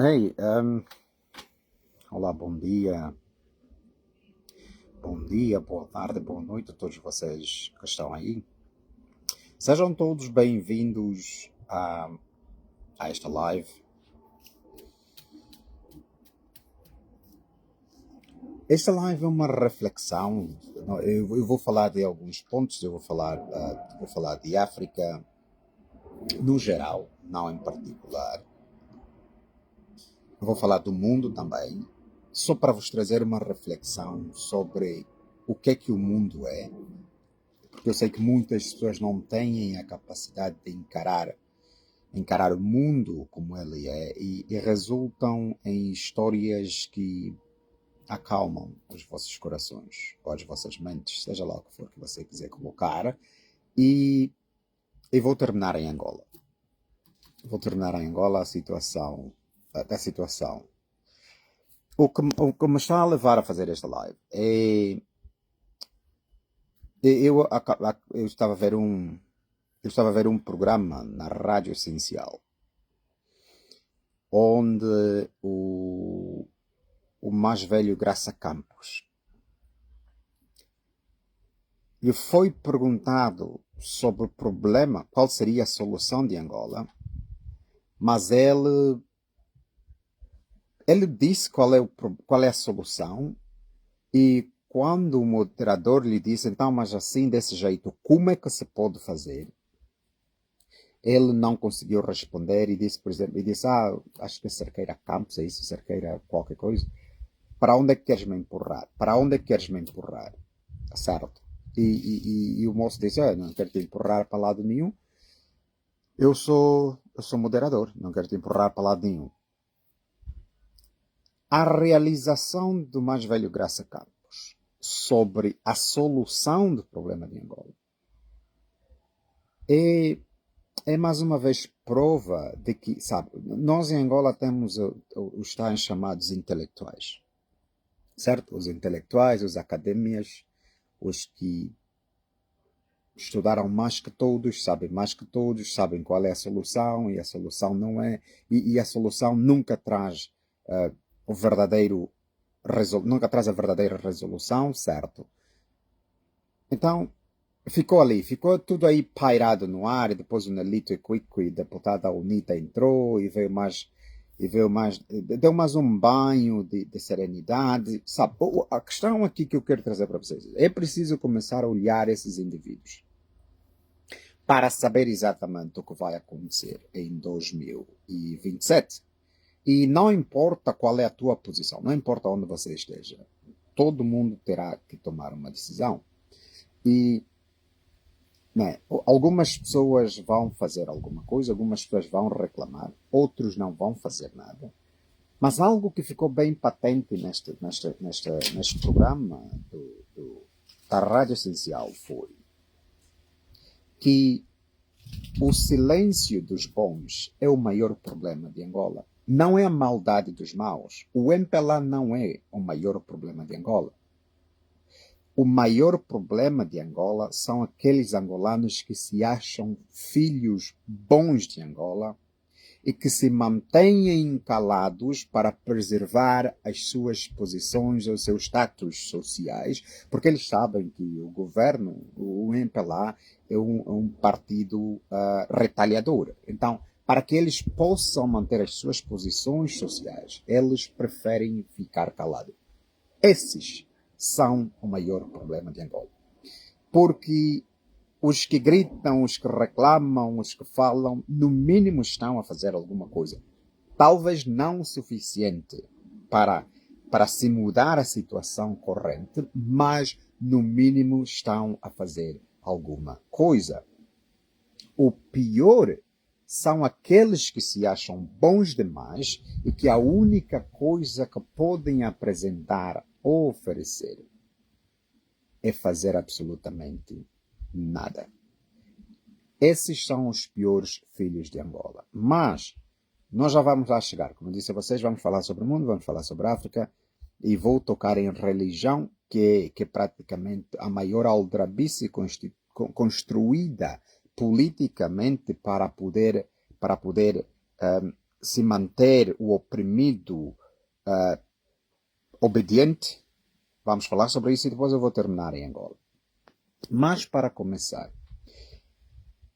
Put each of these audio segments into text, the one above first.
Hey, olá, bom dia, boa tarde, boa noite a todos vocês que estão aí. Sejam todos bem-vindos a esta live. Esta live é uma reflexão. Eu vou falar de alguns pontos, vou falar de África no geral, não em particular. Vou falar do mundo também, só para vos trazer uma reflexão sobre o que o mundo é. Porque eu sei que muitas pessoas não têm a capacidade de encarar o mundo como ele é e resultam em histórias que acalmam os vossos corações ou as vossas mentes, seja lá o que for que você quiser colocar. E, e vou terminar em Angola. Vou terminar em Angola a situação. O que me está a levar a fazer esta live é eu estava a ver um programa na Rádio Essencial onde o mais velho Graça Campos lhe foi perguntado sobre o problema, qual seria a solução de Angola, mas ele disse qual é a solução, e quando o moderador lhe disse, então, mas assim, desse jeito, como é que se pode fazer? Ele não conseguiu responder e disse, por exemplo, acho que é Cerqueira Campos, é isso, Cerqueira qualquer coisa. Para onde é que queres me empurrar? Para onde é que queres me empurrar? Certo. E o moço disse, não quero te empurrar para lado nenhum. Eu sou moderador, não quero te empurrar para lado nenhum. A realização do mais velho Graça Campos sobre a solução do problema de Angola é mais uma vez prova de que, sabe, nós em Angola temos os tais chamados intelectuais, certo? Os intelectuais, os academias, os que estudaram mais que todos, sabem mais que todos, sabem qual é a solução, e a solução não é, e a solução nunca traz o verdadeiro nunca traz a verdadeira resolução, certo? Então, ficou tudo aí pairado no ar, e depois o Nelito Equique, deputada UNITA, entrou deu mais um banho de serenidade, sabe? A questão aqui que eu quero trazer para vocês é preciso começar a olhar esses indivíduos para saber exatamente o que vai acontecer em 2027. E não importa qual é a tua posição, não importa onde você esteja, todo mundo terá que tomar uma decisão. E né, algumas pessoas vão fazer alguma coisa, algumas pessoas vão reclamar, outros não vão fazer nada. Mas algo que ficou bem patente neste programa da Rádio Essencial foi que o silêncio dos bons é o maior problema de Angola. Não é a maldade dos maus. O MPLA não é o maior problema de Angola. O maior problema de Angola são aqueles angolanos que se acham filhos bons de Angola e que se mantêm calados para preservar as suas posições, os seus status sociais, porque eles sabem que o governo, o MPLA, é um partido retaliador. Então, para que eles possam manter as suas posições sociais, eles preferem ficar calados. Esses são o maior problema de Angola. Porque os que gritam, os que reclamam, os que falam, no mínimo estão a fazer alguma coisa. Talvez não o suficiente para se mudar a situação corrente, mas no mínimo estão a fazer alguma coisa. O pior são aqueles que se acham bons demais e que a única coisa que podem apresentar ou oferecer é fazer absolutamente nada. Esses são os piores filhos de Angola. Mas nós já vamos lá chegar. Como disse a vocês, vamos falar sobre o mundo, vamos falar sobre a África e vou tocar em religião, que é praticamente a maior aldrabice construída politicamente para poder se manter o oprimido obediente. Vamos falar sobre isso e depois eu vou terminar em Angola. Mas para começar,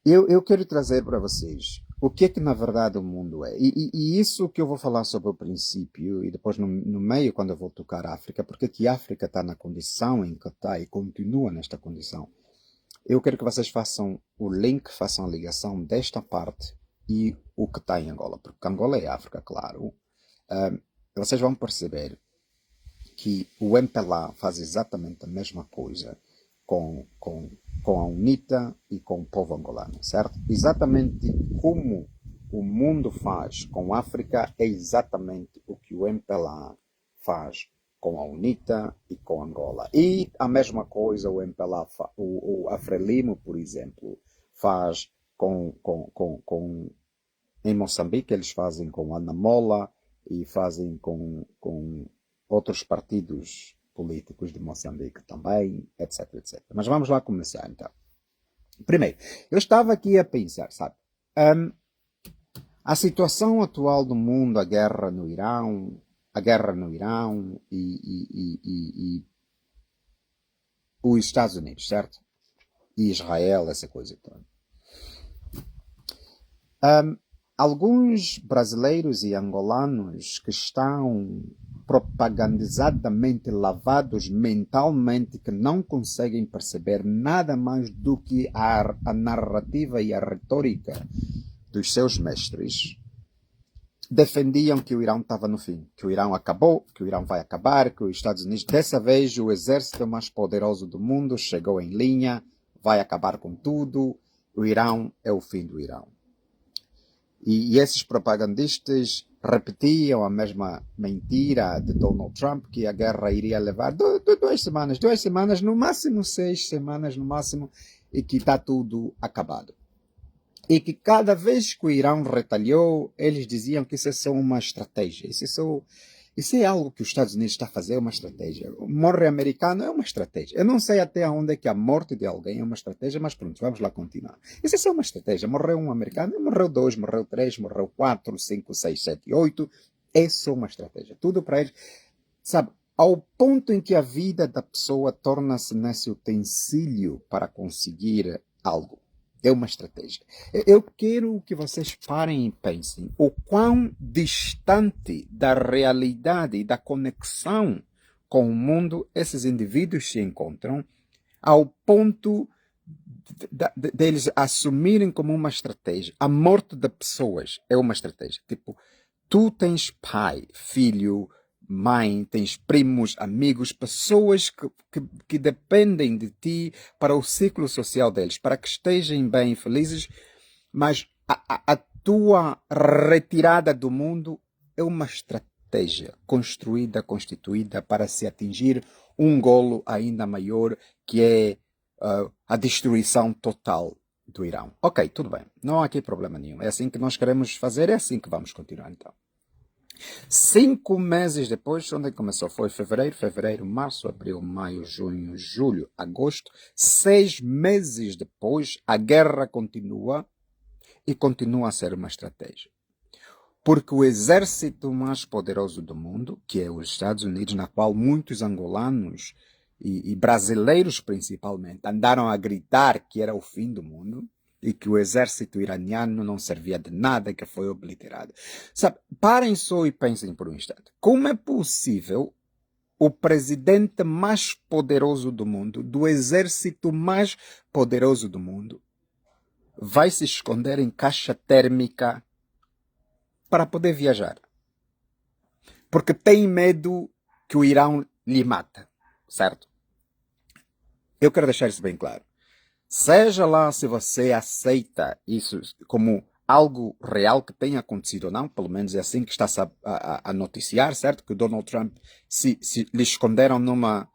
eu quero trazer para vocês o que é que na verdade o mundo é. E isso que eu vou falar sobre o princípio e depois no meio quando eu vou tocar a África, porque que a África está na condição em que está e continua nesta condição. Eu quero que vocês façam o link, façam a ligação desta parte e o que está em Angola, porque Angola é África, claro. Vocês vão perceber que o MPLA faz exatamente a mesma coisa com a UNITA e com o povo angolano, certo? Exatamente como o mundo faz com a África é exatamente o que o MPLA faz com a UNITA e com Angola. E a mesma coisa o MPLA, o Afrelimo, por exemplo, faz em Moçambique, eles fazem com a Namola e fazem com outros partidos políticos de Moçambique também, etc, etc. Mas vamos lá começar, então. Primeiro, eu estava aqui a pensar, sabe? A situação atual do mundo, a guerra no Irão e os Estados Unidos, certo? E Israel, essa coisa toda. Alguns brasileiros e angolanos que estão propagandizadamente lavados mentalmente, que não conseguem perceber nada mais do que a narrativa e a retórica dos seus mestres, defendiam que o Irão estava no fim, que o Irão acabou, que o Irão vai acabar, que os Estados Unidos, dessa vez, o exército mais poderoso do mundo, chegou em linha, vai acabar com tudo, o Irão é o fim do Irão. E esses propagandistas repetiam a mesma mentira de Donald Trump, que a guerra iria levar 2 semanas, no máximo 6 semanas, no máximo, e que está tudo acabado. E que cada vez que o Irão retalhou, eles diziam que isso é só uma estratégia. Isso é algo que os Estados Unidos está a fazer, é uma estratégia. Morre americano é uma estratégia. Eu não sei até onde é que a morte de alguém é uma estratégia, mas pronto, vamos lá continuar. Isso é só uma estratégia. Morreu um americano, morreu 2, morreu 3, morreu 4, 5, 6, 7, 8. É só uma estratégia. Tudo para eles. Sabe, ao ponto em que a vida da pessoa torna-se nesse utensílio para conseguir algo. É uma estratégia. Eu quero que vocês parem e pensem o quão distante da realidade e da conexão com o mundo esses indivíduos se encontram, ao ponto deles assumirem como uma estratégia. A morte de pessoas é uma estratégia. Tipo, tu tens pai, filho, mãe, tens primos, amigos, pessoas que dependem de ti para o ciclo social deles, para que estejam bem felizes, mas a tua retirada do mundo é uma estratégia construída, constituída para se atingir um golo ainda maior, que é a destruição total do Irão. Ok, tudo bem, não há aqui problema nenhum. É assim que nós queremos fazer, é assim que vamos continuar então. 5 meses depois, onde começou? Foi fevereiro, março, abril, maio, junho, julho, agosto. 6 meses depois, a guerra continua e continua a ser uma estratégia. Porque o exército mais poderoso do mundo, que é os Estados Unidos, na qual muitos angolanos e brasileiros principalmente andaram a gritar que era o fim do mundo, e que o exército iraniano não servia de nada, que foi obliterado. Sabe, parem só e pensem por um instante. Como é possível o presidente mais poderoso do mundo, do exército mais poderoso do mundo, vai se esconder em caixa térmica para poder viajar? Porque tem medo que o Irão lhe mate, certo? Eu quero deixar isso bem claro. Seja lá se você aceita isso como algo real que tenha acontecido ou não, pelo menos é assim que está-se a noticiar, certo? Que o Donald Trump se lhe esconderam numa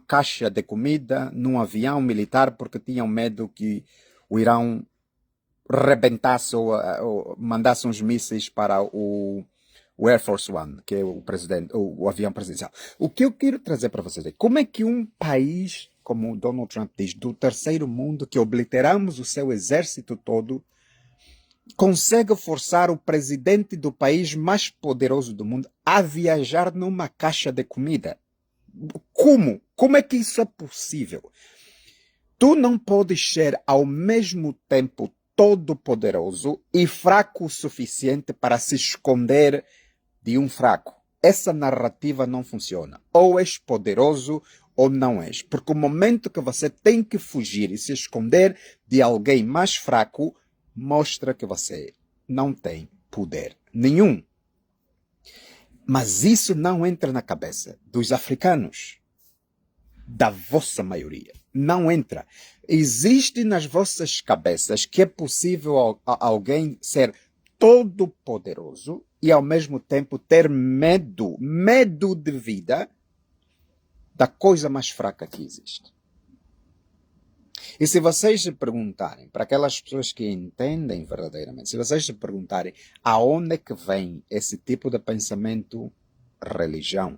caixa de comida, num avião militar, porque tinham medo que o Irão rebentasse ou mandasse uns mísseis para o Air Force One, que é o avião presidencial. O que eu quero trazer para vocês é como é que um país, como o Donald Trump diz, do terceiro mundo, que obliteramos o seu exército todo, consegue forçar o presidente do país mais poderoso do mundo a viajar numa caixa de comida. Como? Como é que isso é possível? Tu não podes ser ao mesmo tempo todo poderoso e fraco o suficiente para se esconder de um fraco. Essa narrativa não funciona. Ou és poderoso ou não és. Porque o momento que você tem que fugir e se esconder de alguém mais fraco, mostra que você não tem poder nenhum. Mas isso não entra na cabeça dos africanos, da vossa maioria. Não entra. Existe nas vossas cabeças que é possível alguém ser todo poderoso e ao mesmo tempo ter medo de vida da coisa mais fraca que existe. E se vocês se perguntarem, para aquelas pessoas que entendem verdadeiramente, se vocês se perguntarem aonde é que vem esse tipo de pensamento, religião.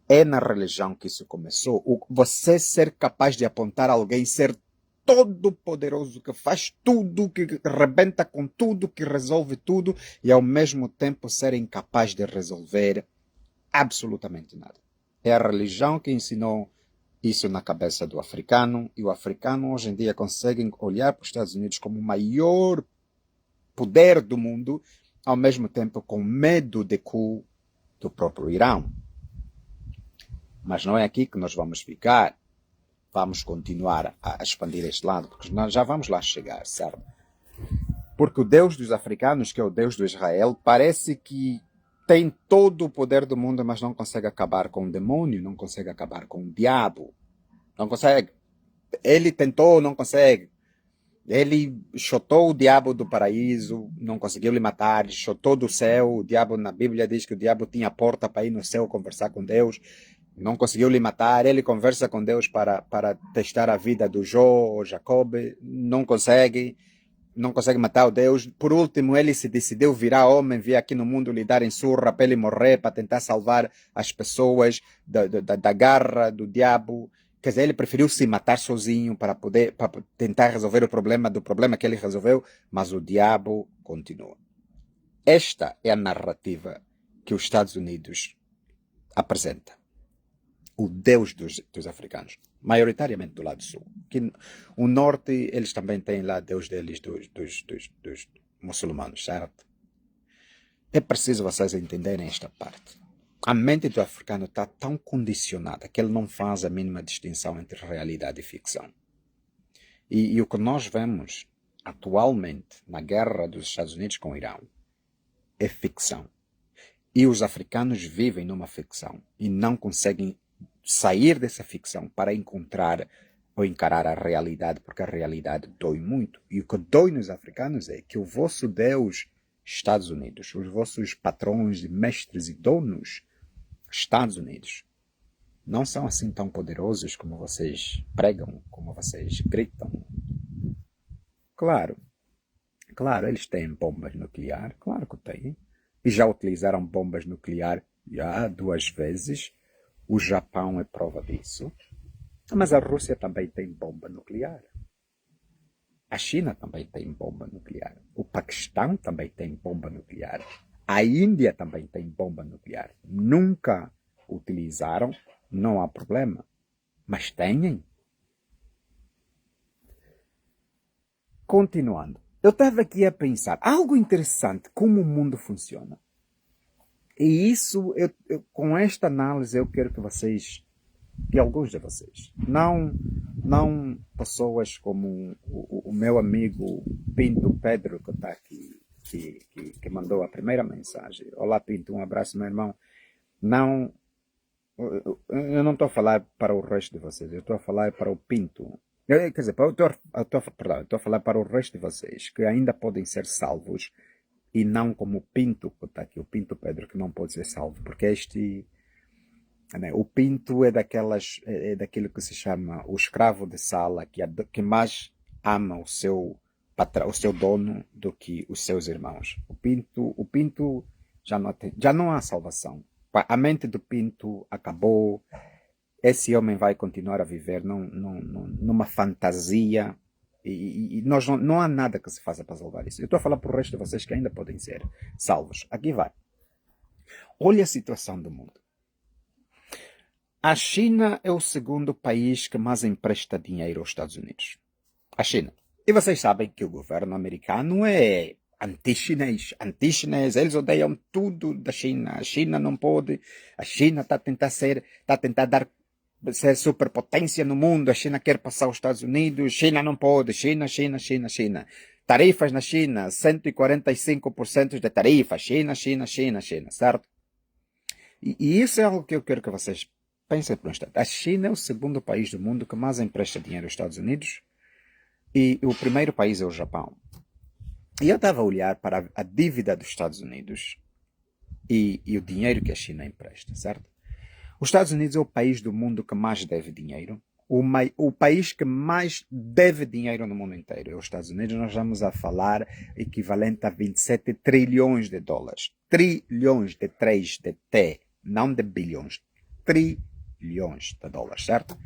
É na religião que isso começou. Você ser capaz de apontar alguém, ser todo poderoso, que faz tudo, que rebenta com tudo, que resolve tudo, e ao mesmo tempo ser incapaz de resolver absolutamente nada. É a religião que ensinou isso na cabeça do africano, e o africano hoje em dia consegue olhar para os Estados Unidos como o maior poder do mundo, ao mesmo tempo com medo de cu do próprio Irão. Mas não é aqui que nós vamos ficar. Vamos continuar a expandir este lado, porque nós já vamos lá chegar, certo? Porque o Deus dos africanos, que é o Deus do Israel, parece que tem todo o poder do mundo, mas não consegue acabar com o demônio, não consegue acabar com o diabo. Não consegue. Ele tentou, não consegue. Ele chutou o diabo do paraíso, não conseguiu lhe matar, chutou do céu. O diabo, na Bíblia, diz que o diabo tinha porta para ir no céu conversar com Deus. Não conseguiu lhe matar, ele conversa com Deus para testar a vida do Jó ou Jacob, não consegue matar o Deus. Por último, ele se decidiu virar homem, vir aqui no mundo lhe dar em surra para ele morrer, para tentar salvar as pessoas da garra do diabo. Quer dizer, ele preferiu se matar sozinho para tentar resolver o problema do problema que ele resolveu, mas o diabo continua. Esta é a narrativa que os Estados Unidos apresenta. O Deus dos africanos, maioritariamente do lado sul. Que o norte, eles também têm lá Deus deles, dos muçulmanos, certo? É preciso vocês entenderem esta parte. A mente do africano está tão condicionada que ele não faz a mínima distinção entre realidade e ficção. E o que nós vemos atualmente na guerra dos Estados Unidos com o Irão é ficção. E os africanos vivem numa ficção e não conseguem sair dessa ficção para encontrar ou encarar a realidade, porque a realidade dói muito. E o que dói nos africanos é que o vosso Deus, Estados Unidos, os vossos patrões, mestres e donos, Estados Unidos, não são assim tão poderosos como vocês pregam, como vocês gritam. Claro, eles têm bombas nucleares, claro que têm. E já utilizaram bombas nucleares já 2 vezes. O Japão é prova disso. Mas a Rússia também tem bomba nuclear. A China também tem bomba nuclear. O Paquistão também tem bomba nuclear. A Índia também tem bomba nuclear. Nunca utilizaram, não há problema. Mas têm. Continuando. Eu estava aqui a pensar, algo interessante, como o mundo funciona. E isso, com esta análise, eu quero que vocês, que alguns de vocês, não pessoas como o meu amigo Pinto Pedro, que está aqui, que mandou a primeira mensagem. Olá, Pinto, um abraço, meu irmão. Não, eu não estou a falar para o resto de vocês, eu estou a falar para o Pinto. Quer dizer, eu estou a falar para o resto de vocês, que ainda podem ser salvos, e não como o Pinto, que está aqui, o Pinto Pedro, que não pode ser salvo, porque o Pinto é daquilo que se chama o escravo de sala, que mais ama o seu dono do que os seus irmãos. O Pinto já não há salvação. A mente do Pinto acabou. Esse homem vai continuar a viver numa fantasia E nós não há nada que se faça para salvar isso. Eu estou a falar para o resto de vocês que ainda podem ser salvos. Aqui vai. Olha a situação do mundo. A China é o segundo país que mais empresta dinheiro aos Estados Unidos. A China. E vocês sabem que o governo americano é anti-chinês. Anti-chinês, eles odeiam tudo da China. A China não pode. A China está a tentar ser superpotência no mundo. A China quer passar os Estados Unidos. China não pode. China. Tarifas na China, 145% de tarifas. China, certo? E isso é algo que eu quero que vocês pensem por um instante. A China é o segundo país do mundo que mais empresta dinheiro aos Estados Unidos. E o primeiro país é o Japão. E eu estava a olhar para a dívida dos Estados Unidos e o dinheiro que a China empresta, certo? Os Estados Unidos é o país do mundo que mais deve dinheiro. O país que mais deve dinheiro no mundo inteiro é os Estados Unidos. Nós vamos a falar equivalente a 27 trilhões de dólares. Trilhões de 3 de T, não de bilhões. Trilhões de dólares, certo?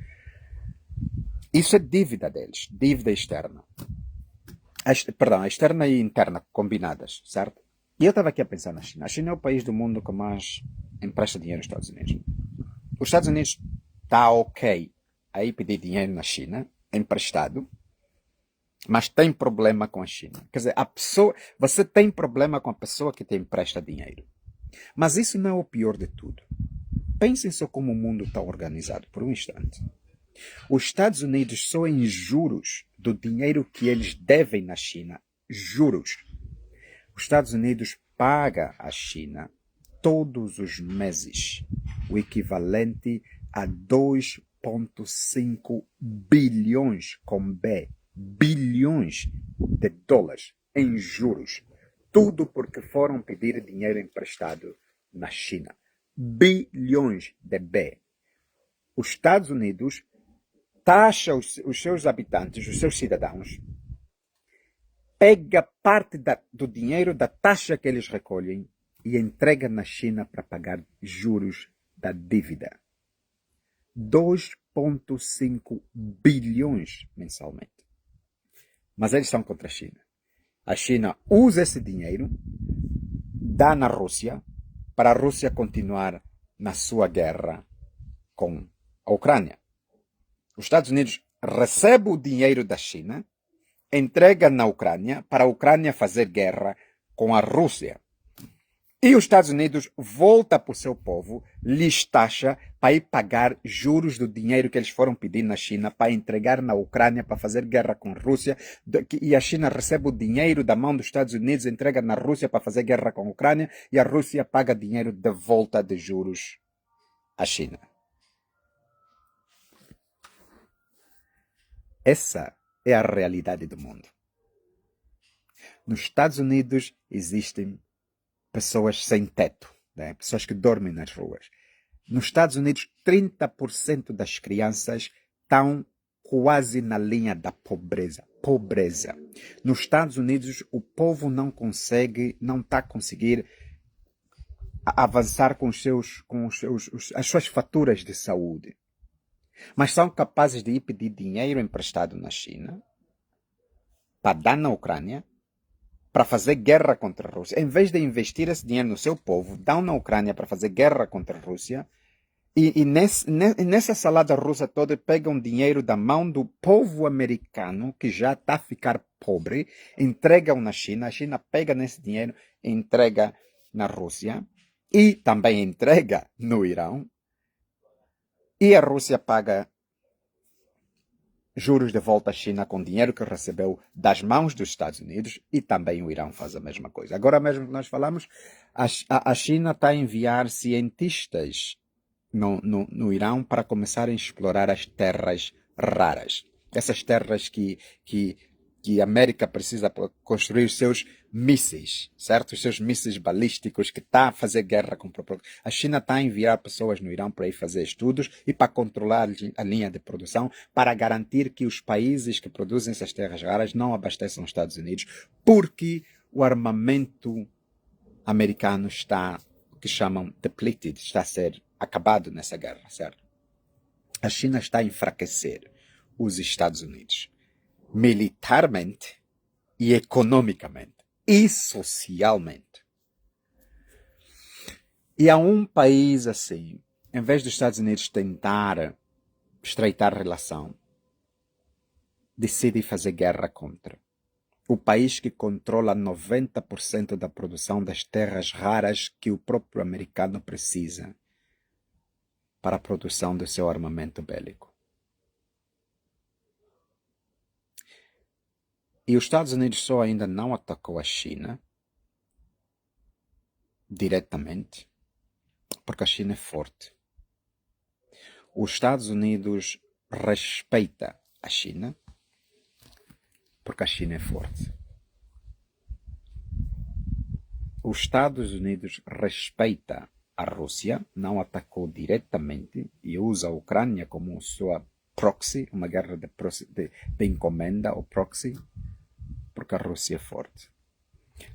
Isso é dívida deles, dívida externa. Perdão, externa e interna combinadas, certo? E eu estava aqui a pensar na China. A China é o país do mundo que mais empresta dinheiro aos Estados Unidos. Os Estados Unidos está ok aí pedir dinheiro na China, emprestado, mas tem problema com a China. Quer dizer, você tem problema com a pessoa que te empresta dinheiro. Mas isso não é o pior de tudo. Pensem só como o mundo está organizado por um instante. Os Estados Unidos só em juros do dinheiro que eles devem na China, juros. Os Estados Unidos paga à China todos os meses o equivalente a 2,5 bilhões, com B, bilhões de dólares em juros. Tudo porque foram pedir dinheiro emprestado na China. Bilhões de B. Os Estados Unidos taxa os seus habitantes, os seus cidadãos, pega parte do dinheiro da taxa que eles recolhem e entrega na China para pagar juros da dívida. 2,5 bilhões mensalmente. Mas eles são contra a China. A China usa esse dinheiro, dá na Rússia, para a Rússia continuar na sua guerra com a Ucrânia. Os Estados Unidos recebem o dinheiro da China, entrega na Ucrânia para a Ucrânia fazer guerra com a Rússia. E os Estados Unidos volta para o seu povo, lhes taxa para ir pagar juros do dinheiro que eles foram pedir na China para entregar na Ucrânia para fazer guerra com a Rússia. E a China recebe o dinheiro da mão dos Estados Unidos, entrega na Rússia para fazer guerra com a Ucrânia e a Rússia paga dinheiro de volta de juros à China. Essa é a realidade do mundo. Nos Estados Unidos existem pessoas sem teto, né? Pessoas que dormem nas ruas. Nos Estados Unidos, 30% das crianças estão quase na linha da pobreza. Pobreza. Nos Estados Unidos, o povo não está a conseguir avançar com as suas faturas de saúde. Mas são capazes de ir pedir dinheiro emprestado na China para dar na Ucrânia para fazer guerra contra a Rússia. Em vez de investir esse dinheiro no seu povo, dão na Ucrânia para fazer guerra contra a Rússia. E nessa salada russa toda, pegam dinheiro da mão do povo americano, que já está a ficar pobre, entregam na China. A China pega nesse dinheiro e entrega na Rússia. E também entrega no Irão. E a Rússia paga juros de volta à China com dinheiro que recebeu das mãos dos Estados Unidos, e também o Irão faz a mesma coisa. Agora mesmo que nós falamos, a China está a enviar cientistas no Irão para começar a explorar as terras raras. Essas terras que a América precisa para construir os seus mísseis, certo? Os seus mísseis balísticos, que está a fazer guerra com o próprio. A China está a enviar pessoas no Irão para ir fazer estudos e para controlar a linha de produção, para garantir que os países que produzem essas terras raras não abasteçam os Estados Unidos, porque o armamento americano está, o que chamam depleted, está a ser acabado nessa guerra, certo? A China está a enfraquecer os Estados Unidos. militarmente e economicamente e socialmente. E há um país assim, em vez dos Estados Unidos tentar estreitar relação, decide fazer guerra contra. O país que controla 90% da produção das terras raras que o próprio americano precisa para a produção do seu armamento bélico. E os Estados Unidos só ainda não atacou a China diretamente, porque a China é forte. Os Estados Unidos respeita a China, porque a China é forte. Os Estados Unidos respeita a Rússia, não atacou diretamente e usa a Ucrânia como sua proxy, uma guerra de encomenda ou proxy, porque a Rússia é forte.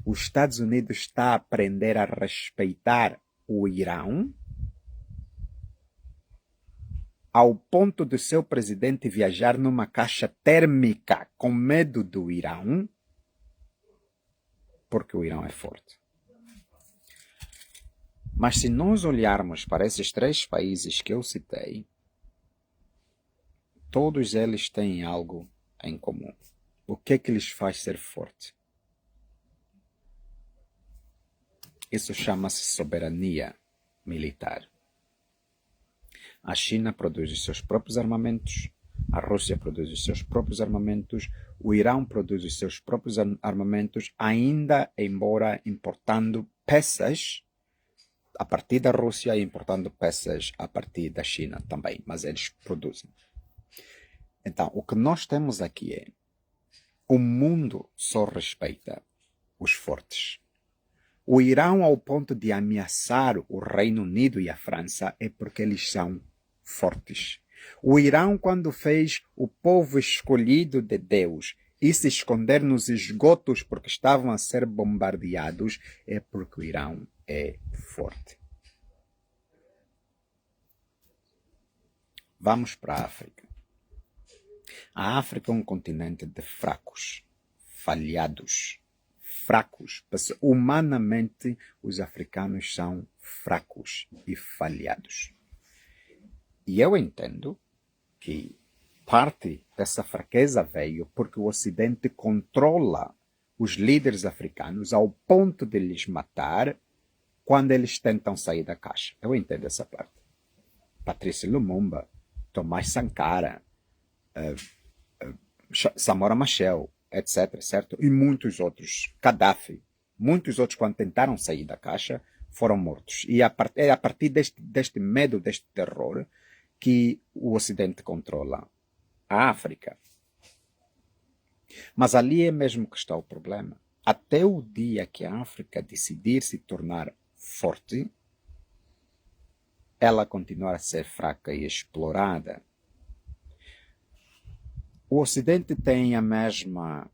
Os Estados Unidos está a aprender a respeitar o Irão ao ponto de seu presidente viajar numa caixa térmica com medo do Irão, porque o Irão é forte. Mas se nós olharmos para esses 3 países que eu citei, todos eles têm algo em comum. O que é que lhes faz ser forte? Isso chama-se soberania militar. A China produz os seus próprios armamentos, a Rússia produz os seus próprios armamentos, o Irão produz os seus próprios armamentos, ainda embora importando peças a partir da Rússia e importando peças a partir da China também, mas eles produzem. Então, o que nós temos aqui é: o mundo só respeita os fortes. O Irão, ao ponto de ameaçar o Reino Unido e a França, é porque eles são fortes. O Irão, quando fez o povo escolhido de Deus e se esconder nos esgotos porque estavam a ser bombardeados, é porque o Irão é forte. Vamos para a África. A África é um continente de fracos, falhados, fracos. Humanamente, os africanos são fracos e falhados. E eu entendo que parte dessa fraqueza veio porque o Ocidente controla os líderes africanos ao ponto de lhes matar quando eles tentam sair da caixa. Eu entendo essa parte. Patrícia Lumumba, Tomás Sankara, Samora Machel, etc., certo? E muitos outros, Gaddafi, muitos outros, quando tentaram sair da caixa, foram mortos. E é a partir deste medo, deste terror, que o Ocidente controla a África. Mas ali é mesmo que está o problema. Até o dia que a África decidir se tornar forte, ela continuar a ser fraca e explorada. O Ocidente tem a mesma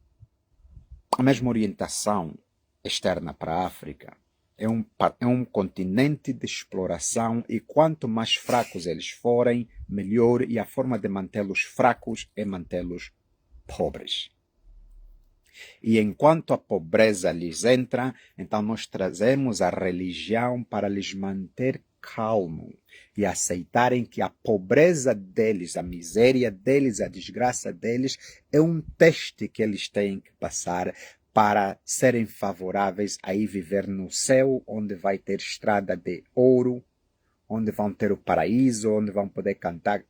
orientação externa para a África. É um continente de exploração e quanto mais fracos eles forem, melhor. E a forma de mantê-los fracos é mantê-los pobres. E enquanto a pobreza lhes entra, então nós trazemos a religião para lhes manter calmo e aceitarem que a pobreza deles, a miséria deles, a desgraça deles é um teste que eles têm que passar para serem favoráveis a ir viver no céu, onde vai ter estrada de ouro, onde vão ter o paraíso, onde vão poder cantar,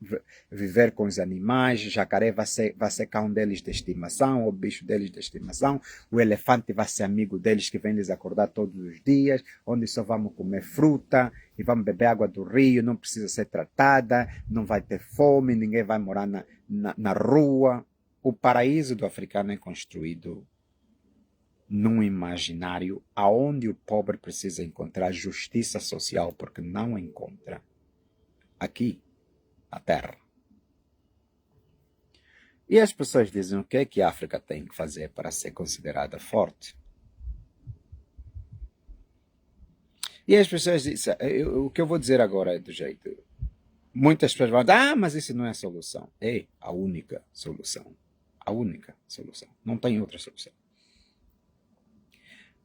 viver com os animais, jacaré vai ser cão deles de estimação, o bicho deles de estimação, o elefante vai ser amigo deles que vem lhes acordar todos os dias, onde só vamos comer fruta e vamos beber água do rio, não precisa ser tratada, não vai ter fome, ninguém vai morar na rua. O paraíso do africano é construído num imaginário aonde o pobre precisa encontrar justiça social porque não encontra aqui na Terra. E as pessoas dizem o que é que a África tem que fazer para ser considerada forte. E as pessoas dizem, o que eu vou dizer agora é do jeito. Muitas pessoas vão dizer, mas isso não é a solução. É a única solução. A única solução. Não tem outra solução.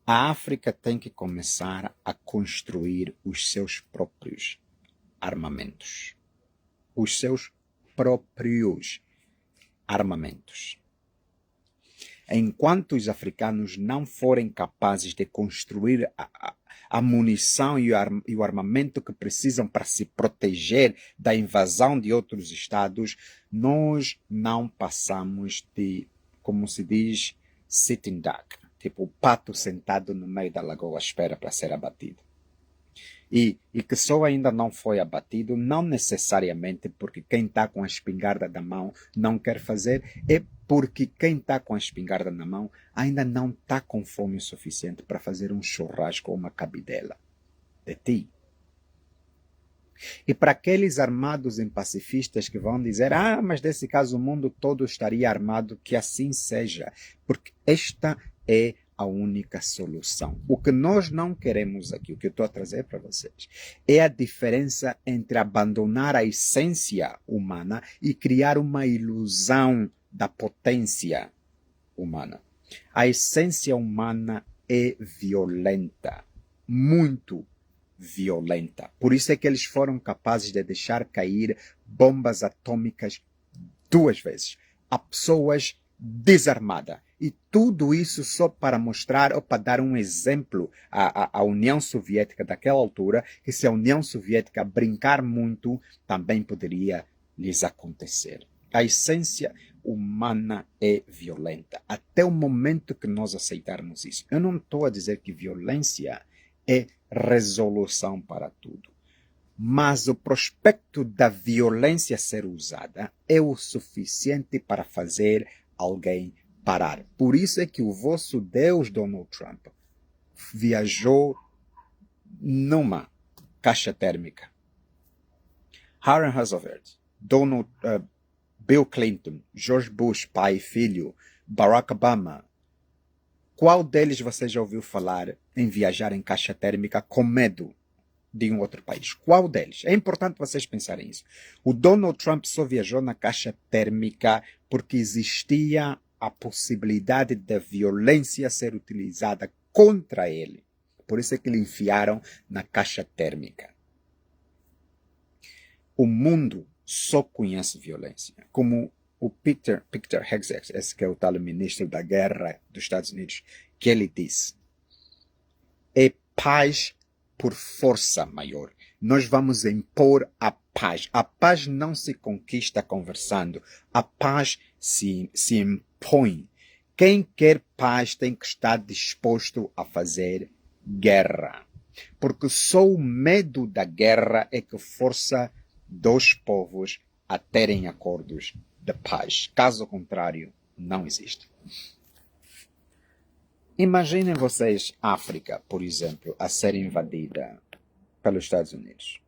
A África tem que começar a construir os seus próprios armamentos. Os seus próprios armamentos. Enquanto os africanos não forem capazes de construir a munição e o armamento que precisam para se proteger da invasão de outros estados, nós não passamos de, como se diz, sitting duck. Tipo o pato sentado no meio da lagoa à espera para ser abatido. E que só ainda não foi abatido, não necessariamente porque quem está com a espingarda na mão não quer fazer, é porque quem está com a espingarda na mão ainda não está com fome o suficiente para fazer um churrasco ou uma cabidela de ti. E para aqueles armados em pacifistas que vão dizer, mas nesse caso o mundo todo estaria armado, que assim seja, porque esta é a única solução. O que nós não queremos aqui, o que eu estou a trazer para vocês, é a diferença entre abandonar a essência humana e criar uma ilusão da potência humana. A essência humana é violenta, muito violenta. Por isso é que eles foram capazes de deixar cair bombas atômicas 2 vezes a pessoas desarmadas. E tudo isso só para mostrar ou para dar um exemplo à União Soviética daquela altura, que se a União Soviética brincar muito, também poderia lhes acontecer. A essência humana é violenta. Até o momento que nós aceitarmos isso. Eu não estou a dizer que violência é resolução para tudo. Mas o prospecto da violência ser usada é o suficiente para fazer alguém parar. Por isso é que o vosso Deus, Donald Trump, viajou numa caixa térmica. Harry Roosevelt, Bill Clinton, George Bush, pai e filho, Barack Obama. Qual deles você já ouviu falar em viajar em caixa térmica com medo de um outro país? Qual deles? É importante vocês pensarem isso. O Donald Trump só viajou na caixa térmica porque existia a possibilidade da violência ser utilizada contra ele. Por isso é que lhe enfiaram na caixa térmica. O mundo só conhece violência. Como o Peter Hegseth, esse que é o tal ministro da guerra dos Estados Unidos, que ele disse, é paz por força maior. Nós vamos impor a paz. A paz não se conquista conversando. A paz se impõe. Quem quer paz tem que estar disposto a fazer guerra. Porque só o medo da guerra é que força dos povos a terem acordos de paz. Caso contrário, não existe. Imaginem vocês África, por exemplo, a ser invadida pelos Estados Unidos.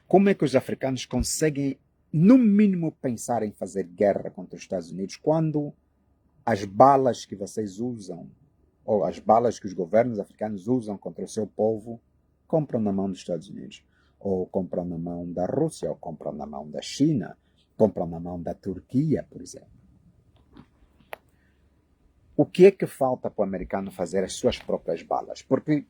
Como é que os africanos conseguem, no mínimo, pensar em fazer guerra contra os Estados Unidos quando as balas que vocês usam, ou as balas que os governos africanos usam contra o seu povo, compram na mão dos Estados Unidos, ou compram na mão da Rússia, ou compram na mão da China, compram na mão da Turquia, por exemplo. O que é que falta para o americano fazer as suas próprias balas? Porque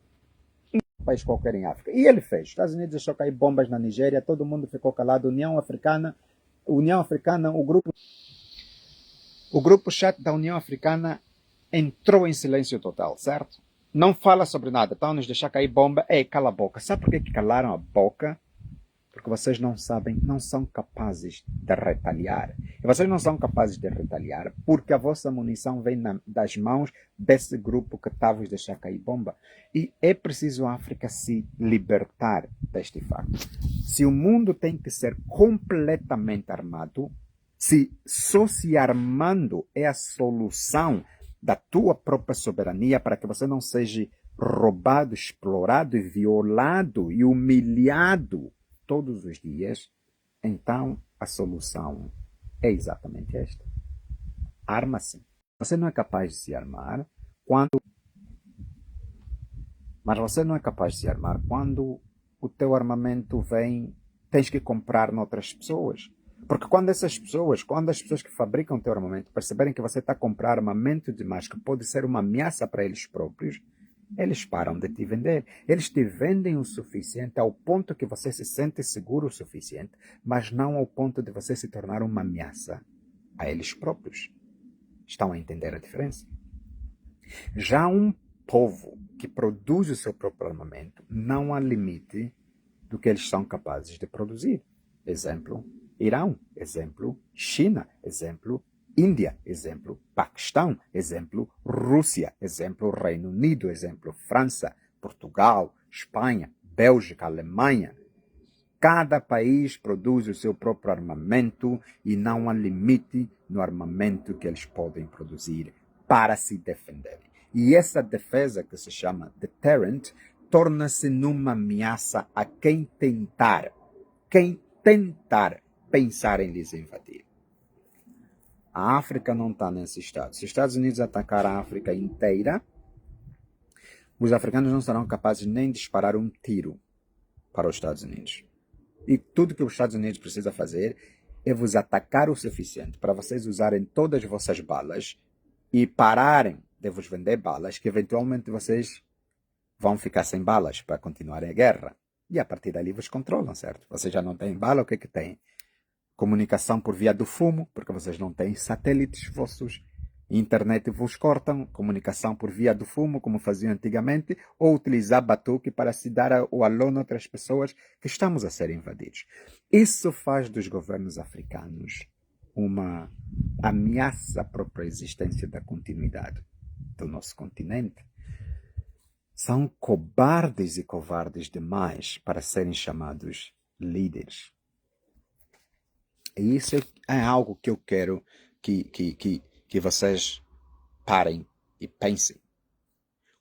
um país qualquer em África. E ele fez. Os Estados Unidos deixou cair bombas na Nigéria, todo mundo ficou calado. União Africana, o grupo chat da União Africana entrou em silêncio total, certo? Não fala sobre nada. Estão a nos deixar cair bomba. Ei, cala a boca. Sabe por que calaram a boca? Porque vocês não sabem, não são capazes de retaliar. E vocês não são capazes de retaliar porque a vossa munição vem das mãos desse grupo que está a vos deixar cair bomba. E é preciso a África se libertar deste facto. Se o mundo tem que ser completamente armado, se só se armando é a solução da tua própria soberania para que você não seja roubado, explorado e violado e humilhado todos os dias, então a solução é exatamente esta. Arma-se. Você não é capaz de se armar mas você não é capaz de se armar quando o teu armamento vem, tens que comprar noutras pessoas. Porque quando as pessoas que fabricam o teu armamento perceberem que você está a comprar armamento demais, que pode ser uma ameaça para eles próprios, eles param de te vender. Eles te vendem o suficiente ao ponto que você se sente seguro o suficiente, mas não ao ponto de você se tornar uma ameaça a eles próprios. Estão a entender a diferença? Já um povo que produz o seu próprio armamento, não há limite do que eles são capazes de produzir. Exemplo, Irão. Exemplo, China. Exemplo, Índia. Exemplo, Paquistão. Exemplo, Rússia. Exemplo, Reino Unido. Exemplo, França, Portugal, Espanha, Bélgica, Alemanha. Cada país produz o seu próprio armamento e não há limite no armamento que eles podem produzir para se defenderem. E essa defesa, que se chama deterrent, torna-se numa ameaça a quem tentar pensar em lhes invadir. A África não está nesse estado. Se os Estados Unidos atacar a África inteira, os africanos não serão capazes nem de disparar um tiro para os Estados Unidos. E tudo que os Estados Unidos precisa fazer é vos atacar o suficiente para vocês usarem todas as vossas balas e pararem de vos vender balas, que eventualmente vocês vão ficar sem balas para continuarem a guerra. E a partir dali vos controlam, certo? Vocês já não têm bala, o que é que têm? Comunicação por via do fumo, porque vocês não têm satélites vossos. Internet vos cortam, comunicação por via do fumo, como faziam antigamente, ou utilizar batuque para se dar o alô a outras pessoas que estamos a ser invadidos. Isso faz dos governos africanos uma ameaça à própria existência da continuidade do nosso continente. São cobardes e covardes demais para serem chamados líderes. E isso é algo que eu quero que vocês parem e pensem.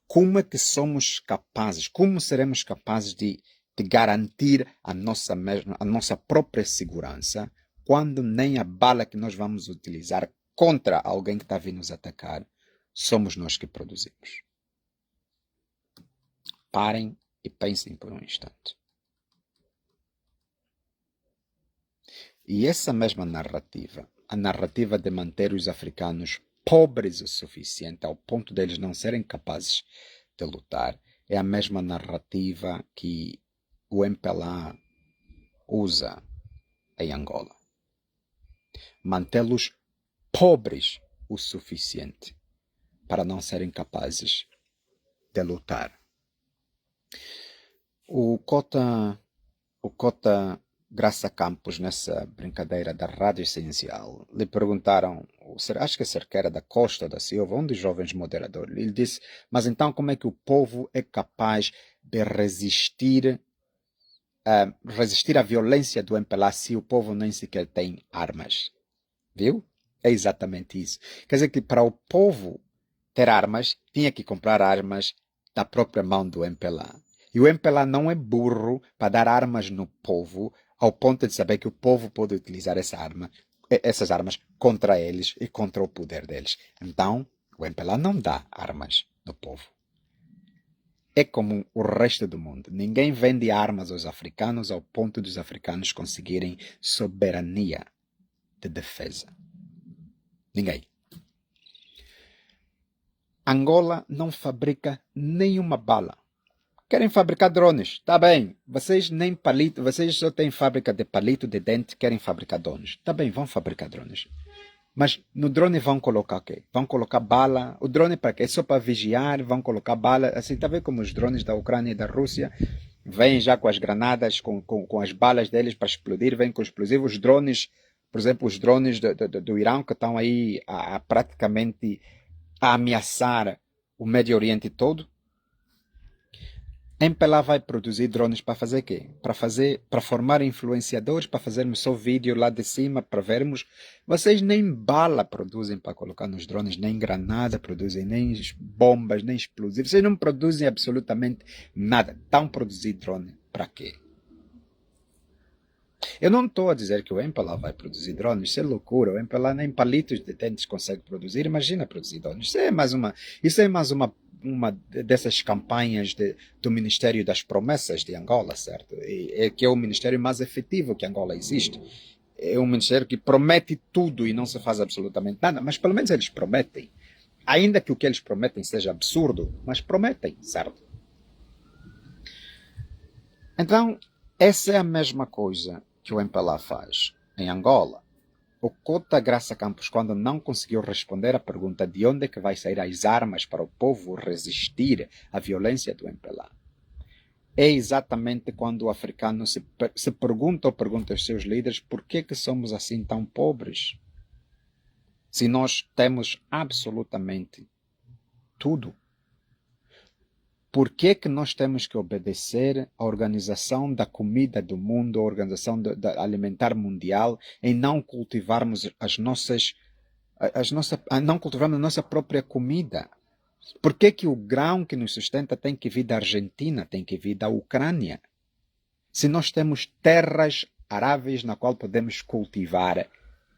Como é que somos capazes, como seremos capazes de garantir a nossa própria segurança quando nem a bala que nós vamos utilizar contra alguém que está vindo nos atacar somos nós que produzimos? Parem e pensem por um instante. E essa mesma narrativa, a narrativa de manter os africanos pobres o suficiente ao ponto deles não serem capazes de lutar, é a mesma narrativa que o MPLA usa em Angola. Mantê-los pobres o suficiente para não serem capazes de lutar. O Cota Graça Campos, nessa brincadeira da Rádio Essencial, lhe perguntaram, acho que Cerqueira da Costa da Silva, um dos jovens moderadores, ele disse, mas então como é que o povo é capaz de resistir à violência do MPLA se o povo nem sequer tem armas? Viu? É exatamente isso. Quer dizer que para o povo ter armas, tinha que comprar armas da própria mão do MPLA. E o MPLA não é burro para dar armas no povo, ao ponto de saber que o povo pode utilizar essas armas contra eles e contra o poder deles. Então, o MPLA não dá armas no povo. É como o resto do mundo. Ninguém vende armas aos africanos ao ponto dos africanos conseguirem soberania de defesa. Ninguém. Angola não fabrica nenhuma bala. Querem fabricar drones? Tá bem. Vocês nem palito, vocês só têm fábrica de palito de dente, querem fabricar drones. Tá bem, vão fabricar drones. Mas no drone vão colocar o quê? Vão colocar bala. O drone para quê? É só para vigiar, vão colocar bala. Assim, tá vendo como os drones da Ucrânia e da Rússia vêm já com as granadas, com as balas deles para explodir, vêm com explosivos. Os drones, por exemplo, os drones do Irão que estão aí a praticamente a ameaçar o Médio Oriente todo. MPLA vai produzir drones para fazer o quê? Para formar influenciadores, para fazermos só vídeo lá de cima, para vermos. Vocês nem bala produzem para colocar nos drones, nem granada produzem, nem bombas, nem explosivos. Vocês não produzem absolutamente nada. Estão a produzir drone para quê? Eu não estou a dizer que o MPLA vai produzir drones, isso é loucura. O MPLA nem palitos de dentes consegue produzir. Imagina produzir drones. Isso é mais uma dessas campanhas do Ministério das Promessas de Angola, certo? Que é o ministério mais efetivo que Angola existe. é um ministério que promete tudo e não se faz absolutamente nada, mas pelo menos eles prometem. Ainda que o que eles prometem seja absurdo, mas prometem, certo? Então, essa é a mesma coisa que o MPLA faz em Angola. O Cota Graça Campos, quando não conseguiu responder à pergunta de onde é que vai sair as armas para o povo resistir à violência do MPLA, é exatamente quando o africano se pergunta ou pergunta aos seus líderes por que somos assim tão pobres, se nós temos absolutamente tudo. Por que nós temos que obedecer à Organização da Comida do Mundo, à Organização Alimentar Mundial, em não cultivarmos não cultivarmos a nossa própria comida? Por que o grão que nos sustenta tem que vir da Argentina, tem que vir da Ucrânia? Se nós temos terras aráveis na qual podemos cultivar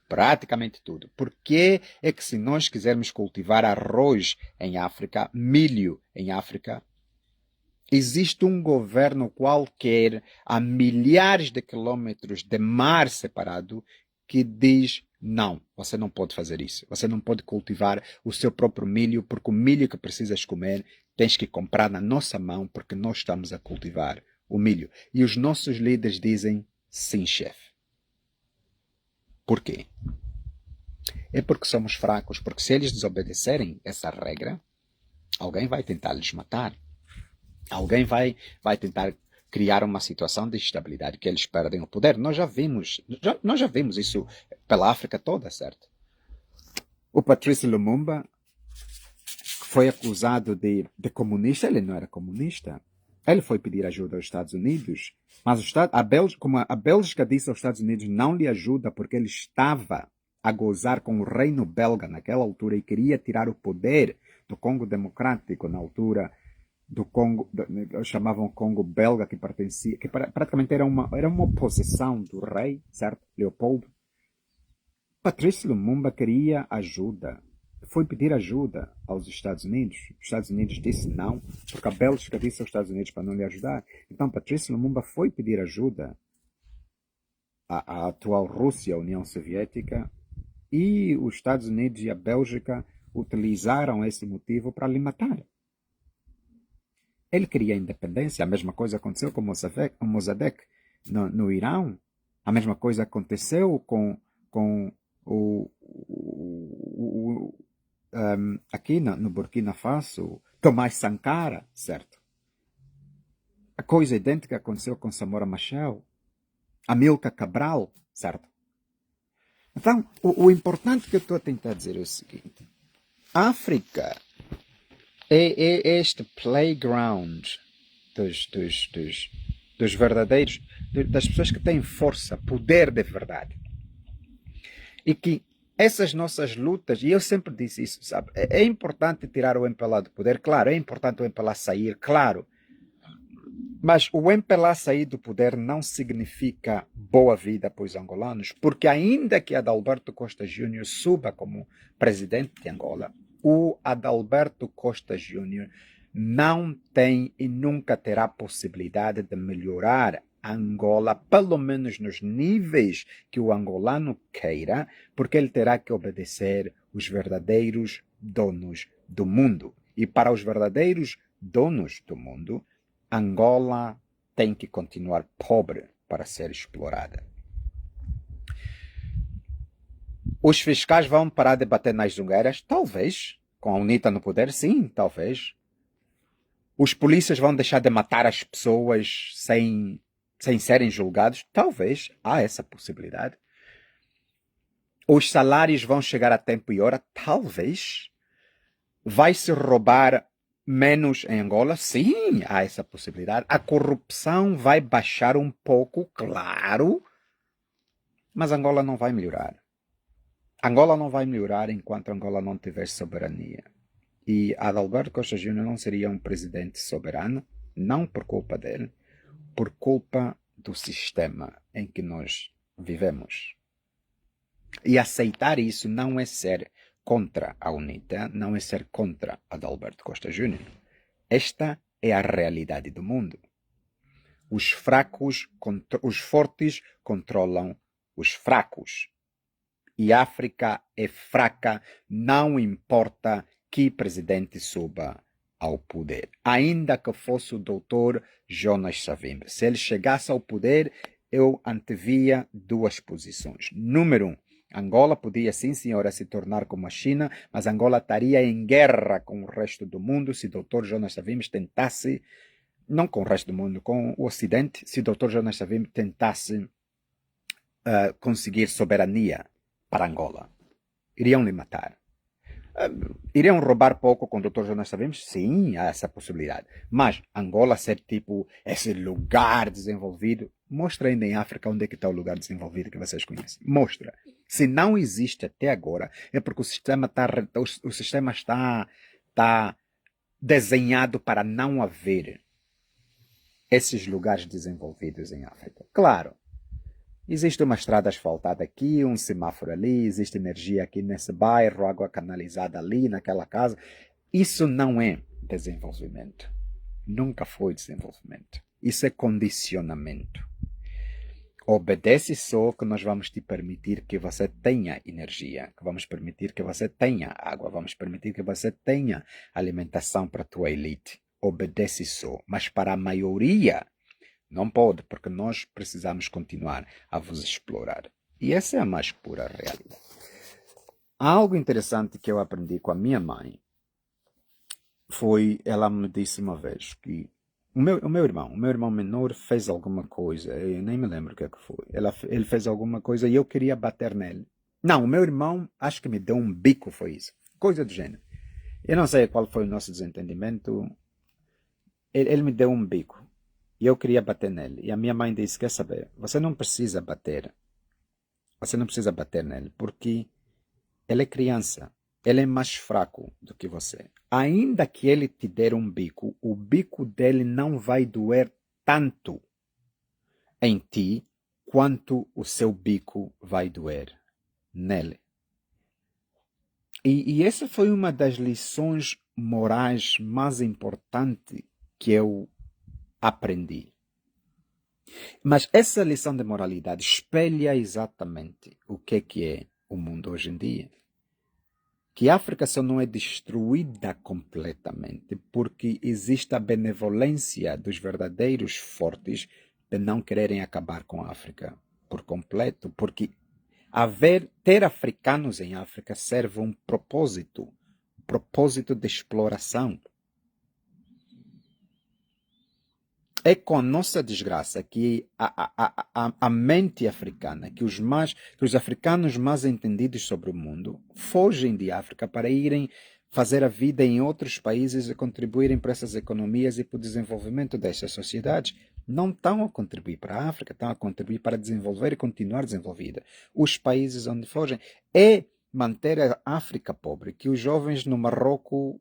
praticamente tudo. Por que é que se nós quisermos cultivar arroz em África, milho em África, existe um governo qualquer a milhares de quilômetros de mar separado que diz não, você não pode fazer isso. Você não pode cultivar o seu próprio milho, porque o milho que precisas comer tens que comprar na nossa mão, porque nós estamos a cultivar o milho. E os nossos líderes dizem sim, chefe. Por quê? É porque somos fracos, porque se eles desobedecerem essa regra, alguém vai tentar lhes matar. Alguém vai tentar criar uma situação de instabilidade que eles perdem o poder. Nós já vimos isso pela África toda, certo? O Patrice Lumumba foi acusado de comunista. Ele não era comunista. Ele foi pedir ajuda aos Estados Unidos, mas como a Bélgica disse aos Estados Unidos não lhe ajuda porque ele estava a gozar com o reino belga naquela altura e queria tirar o poder do Congo Democrático na altura do Congo, chamavam Congo belga, que pertencia, que praticamente era uma oposição do rei, certo? Leopoldo. Patrice Lumumba queria ajuda. Foi pedir ajuda aos Estados Unidos. Os Estados Unidos disse não, porque a Bélgica disse aos Estados Unidos para não lhe ajudar. Então Patrice Lumumba foi pedir ajuda à atual Rússia, a União Soviética, e os Estados Unidos e a Bélgica utilizaram esse motivo para lhe matar. Ele queria independência. A mesma coisa aconteceu com Mossadegh no Irão. A mesma coisa aconteceu com aqui no Burkina Faso, Tomás Sankara, certo? A coisa idêntica aconteceu com Samora Machel, Amílcar Cabral, certo? Então, o importante que eu estou a tentar dizer é o seguinte: a África é este playground dos verdadeiros, das pessoas que têm força, poder de verdade. E que essas nossas lutas, e eu sempre disse isso, sabe? É importante tirar o MPLA do poder, claro, é importante o MPLA sair, claro. Mas o MPLA sair do poder não significa boa vida para os angolanos, porque ainda que Adalberto Costa Júnior suba como presidente de Angola, o Adalberto Costa Júnior não tem e nunca terá possibilidade de melhorar Angola, pelo menos nos níveis que o angolano queira, porque ele terá que obedecer os verdadeiros donos do mundo. E para os verdadeiros donos do mundo, Angola tem que continuar pobre para ser explorada. Os fiscais vão parar de bater nas zungueiras? Talvez. Com a UNITA no poder, sim, talvez. Os polícias vão deixar de matar as pessoas sem serem julgados? Talvez. Há essa possibilidade. Os salários vão chegar a tempo e hora? Talvez. Vai-se roubar menos em Angola? Sim, há essa possibilidade. A corrupção vai baixar um pouco, claro, mas Angola não vai melhorar. Angola não vai melhorar enquanto Angola não tiver soberania. E Adalberto Costa Júnior não seria um presidente soberano, não por culpa dele, por culpa do sistema em que nós vivemos. E aceitar isso não é ser contra a UNITA, não é ser contra Adalberto Costa Júnior. Esta é a realidade do mundo. Os fracos, os fortes controlam os fracos. E África é fraca, não importa que presidente suba ao poder. Ainda que fosse o doutor Jonas Savimbi. Se ele chegasse ao poder, eu antevia duas posições. Número 1, Angola podia, sim, senhora, se tornar como a China, mas Angola estaria em guerra com o resto do mundo se o Dr. Jonas Savimbi tentasse, não com o resto do mundo, com o Ocidente, se o Dr. Jonas Savimbi tentasse conseguir soberania para Angola. Iriam lhe matar. Iriam roubar pouco com o Dr. Jonas Savimbi? Sim, há essa possibilidade. Mas Angola ser tipo esse lugar desenvolvido, mostra ainda em África onde é que está o lugar desenvolvido que vocês conhecem. Mostra. Se não existe até agora, é porque o sistema está desenhado para não haver esses lugares desenvolvidos em África. Claro, existe uma estrada asfaltada aqui, um semáforo ali, existe energia aqui nesse bairro, água canalizada ali, naquela casa. Isso não é desenvolvimento. Nunca foi desenvolvimento. Isso é condicionamento. Obedece só que nós vamos te permitir que você tenha energia, que vamos permitir que você tenha água, vamos permitir que você tenha alimentação para a tua elite. Obedece só. Mas para a maioria, não pode, porque nós precisamos continuar a vos explorar. E essa é a mais pura realidade. Há algo interessante que eu aprendi com a minha mãe. Ela me disse uma vez que o meu irmão menor fez alguma coisa, eu nem me lembro o que é que foi. Ele fez alguma coisa e eu queria bater nele. Não, o meu irmão acho que me deu um bico, foi isso. Coisa do gênero. Eu não sei qual foi o nosso desentendimento. Ele me deu um bico. E eu queria bater nele. E a minha mãe disse, quer saber, você não precisa bater. Você não precisa bater nele, porque ele é criança. Ele é mais fraco do que você. Ainda que ele te der um bico, o bico dele não vai doer tanto em ti quanto o seu bico vai doer nele. E essa foi uma das lições morais mais importantes que eu aprendi. Mas essa lição de moralidade espelha exatamente o que é o mundo hoje em dia. Que a África só não é destruída completamente porque existe a benevolência dos verdadeiros fortes de não quererem acabar com a África por completo, porque ter africanos em África serve um propósito de exploração. É com a nossa desgraça que a mente africana, que os africanos mais entendidos sobre o mundo fogem de África para irem fazer a vida em outros países e contribuírem para essas economias e para o desenvolvimento dessas sociedades. Não estão a contribuir para a África, estão a contribuir para desenvolver e continuar desenvolvida. Os países onde fogem é manter a África pobre, que os jovens no Marrocos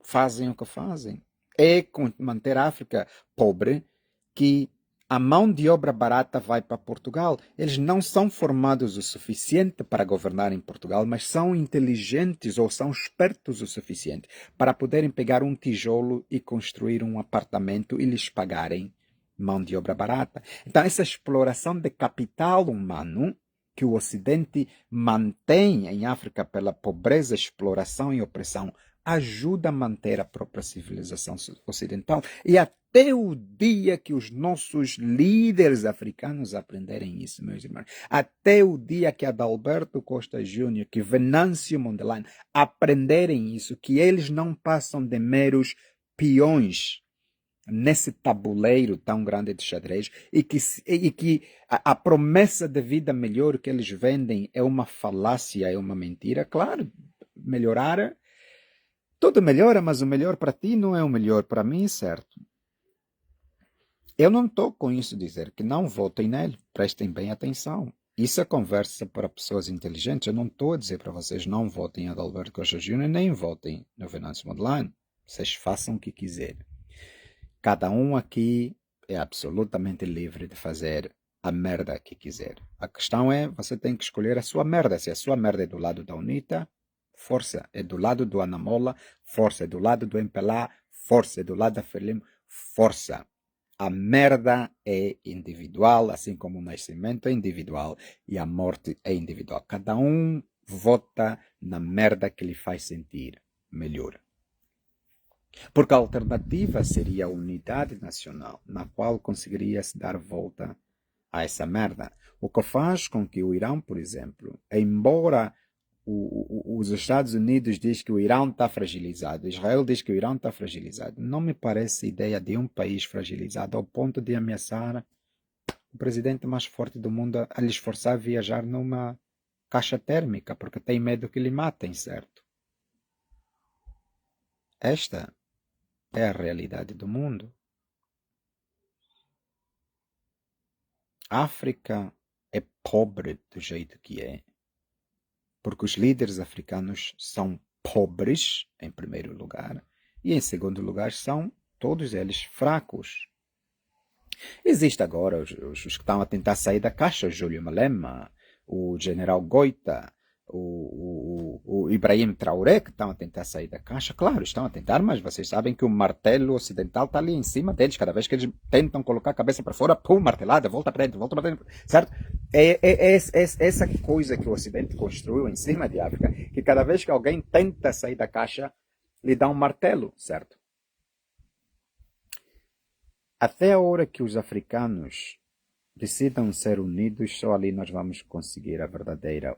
fazem o que fazem. É manter a África pobre que a mão de obra barata vai para Portugal. Eles não são formados o suficiente para governar em Portugal, mas são inteligentes ou são espertos o suficiente para poderem pegar um tijolo e construir um apartamento e lhes pagarem mão de obra barata. Então, essa exploração de capital humano que o Ocidente mantém em África pela pobreza, exploração e opressão ajuda a manter a própria civilização ocidental. E até o dia que os nossos líderes africanos aprenderem isso, meus irmãos, até o dia que Adalberto Costa Júnior, que Venâncio Mondlane aprenderem isso, que eles não passam de meros peões nesse tabuleiro tão grande de xadrez e que a promessa de vida melhor que eles vendem é uma falácia, é uma mentira. Claro, melhorar, tudo melhora, mas o melhor para ti não é o melhor para mim, certo? Eu não estou com isso dizer que não votem nele, prestem bem atenção. Isso é conversa para pessoas inteligentes. Eu não estou a dizer para vocês não votem em Adalberto Costa Júnior, nem votem no Venâncio Mondlane. Vocês façam o que quiserem. Cada um aqui é absolutamente livre de fazer a merda que quiser. A questão é, você tem que escolher a sua merda. Se a sua merda é do lado da UNITA, força. É do lado do Anamola, força. É do lado do MPLA, força. É do lado da Frelimo, força. A merda é individual, assim como o nascimento é individual e a morte é individual. Cada um vota na merda que lhe faz sentir melhor. Porque a alternativa seria a unidade nacional, na qual conseguiria-se dar volta a essa merda. O que faz com que o Irão, por exemplo, embora os Estados Unidos diz que o Irão está fragilizado, Israel diz que o Irão está fragilizado, não me parece ideia de um país fragilizado ao ponto de ameaçar o presidente mais forte do mundo a lhe esforçar a viajar numa caixa térmica, porque tem medo que lhe matem, certo? Esta é a realidade do mundo. A África é pobre do jeito que é, porque os líderes africanos são pobres, em primeiro lugar, e em segundo lugar são todos eles fracos. Existe agora os que estão a tentar sair da caixa, o Júlio Malema, o general Goita, o Ibrahim Traoré, que estão a tentar sair da caixa. Claro, estão a tentar, mas vocês sabem que o martelo ocidental está ali em cima deles. Cada vez que eles tentam colocar a cabeça para fora, pum, martelada, volta para dentro, certo? É essa coisa que o Ocidente construiu em cima de África, que cada vez que alguém tenta sair da caixa, lhe dá um martelo, certo? Até a hora que os africanos decidam ser unidos, só ali nós vamos conseguir a verdadeira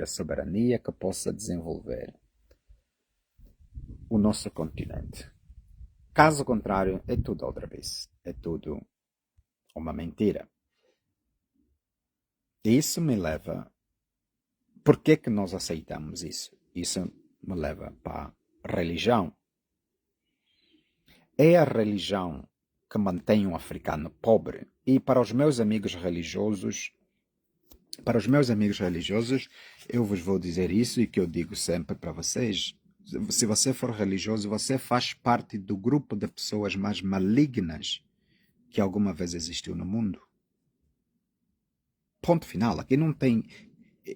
soberania que possa desenvolver o nosso continente. Caso contrário, é tudo outra vez. É tudo uma mentira. Isso me leva... Por que que nós aceitamos isso? Isso me leva para a religião. É a religião que mantém um africano pobre. E para os meus amigos religiosos, eu vos vou dizer isso e que eu digo sempre para vocês. Se você for religioso, você faz parte do grupo de pessoas mais malignas que alguma vez existiu no mundo. Ponto final. Aqui não tem...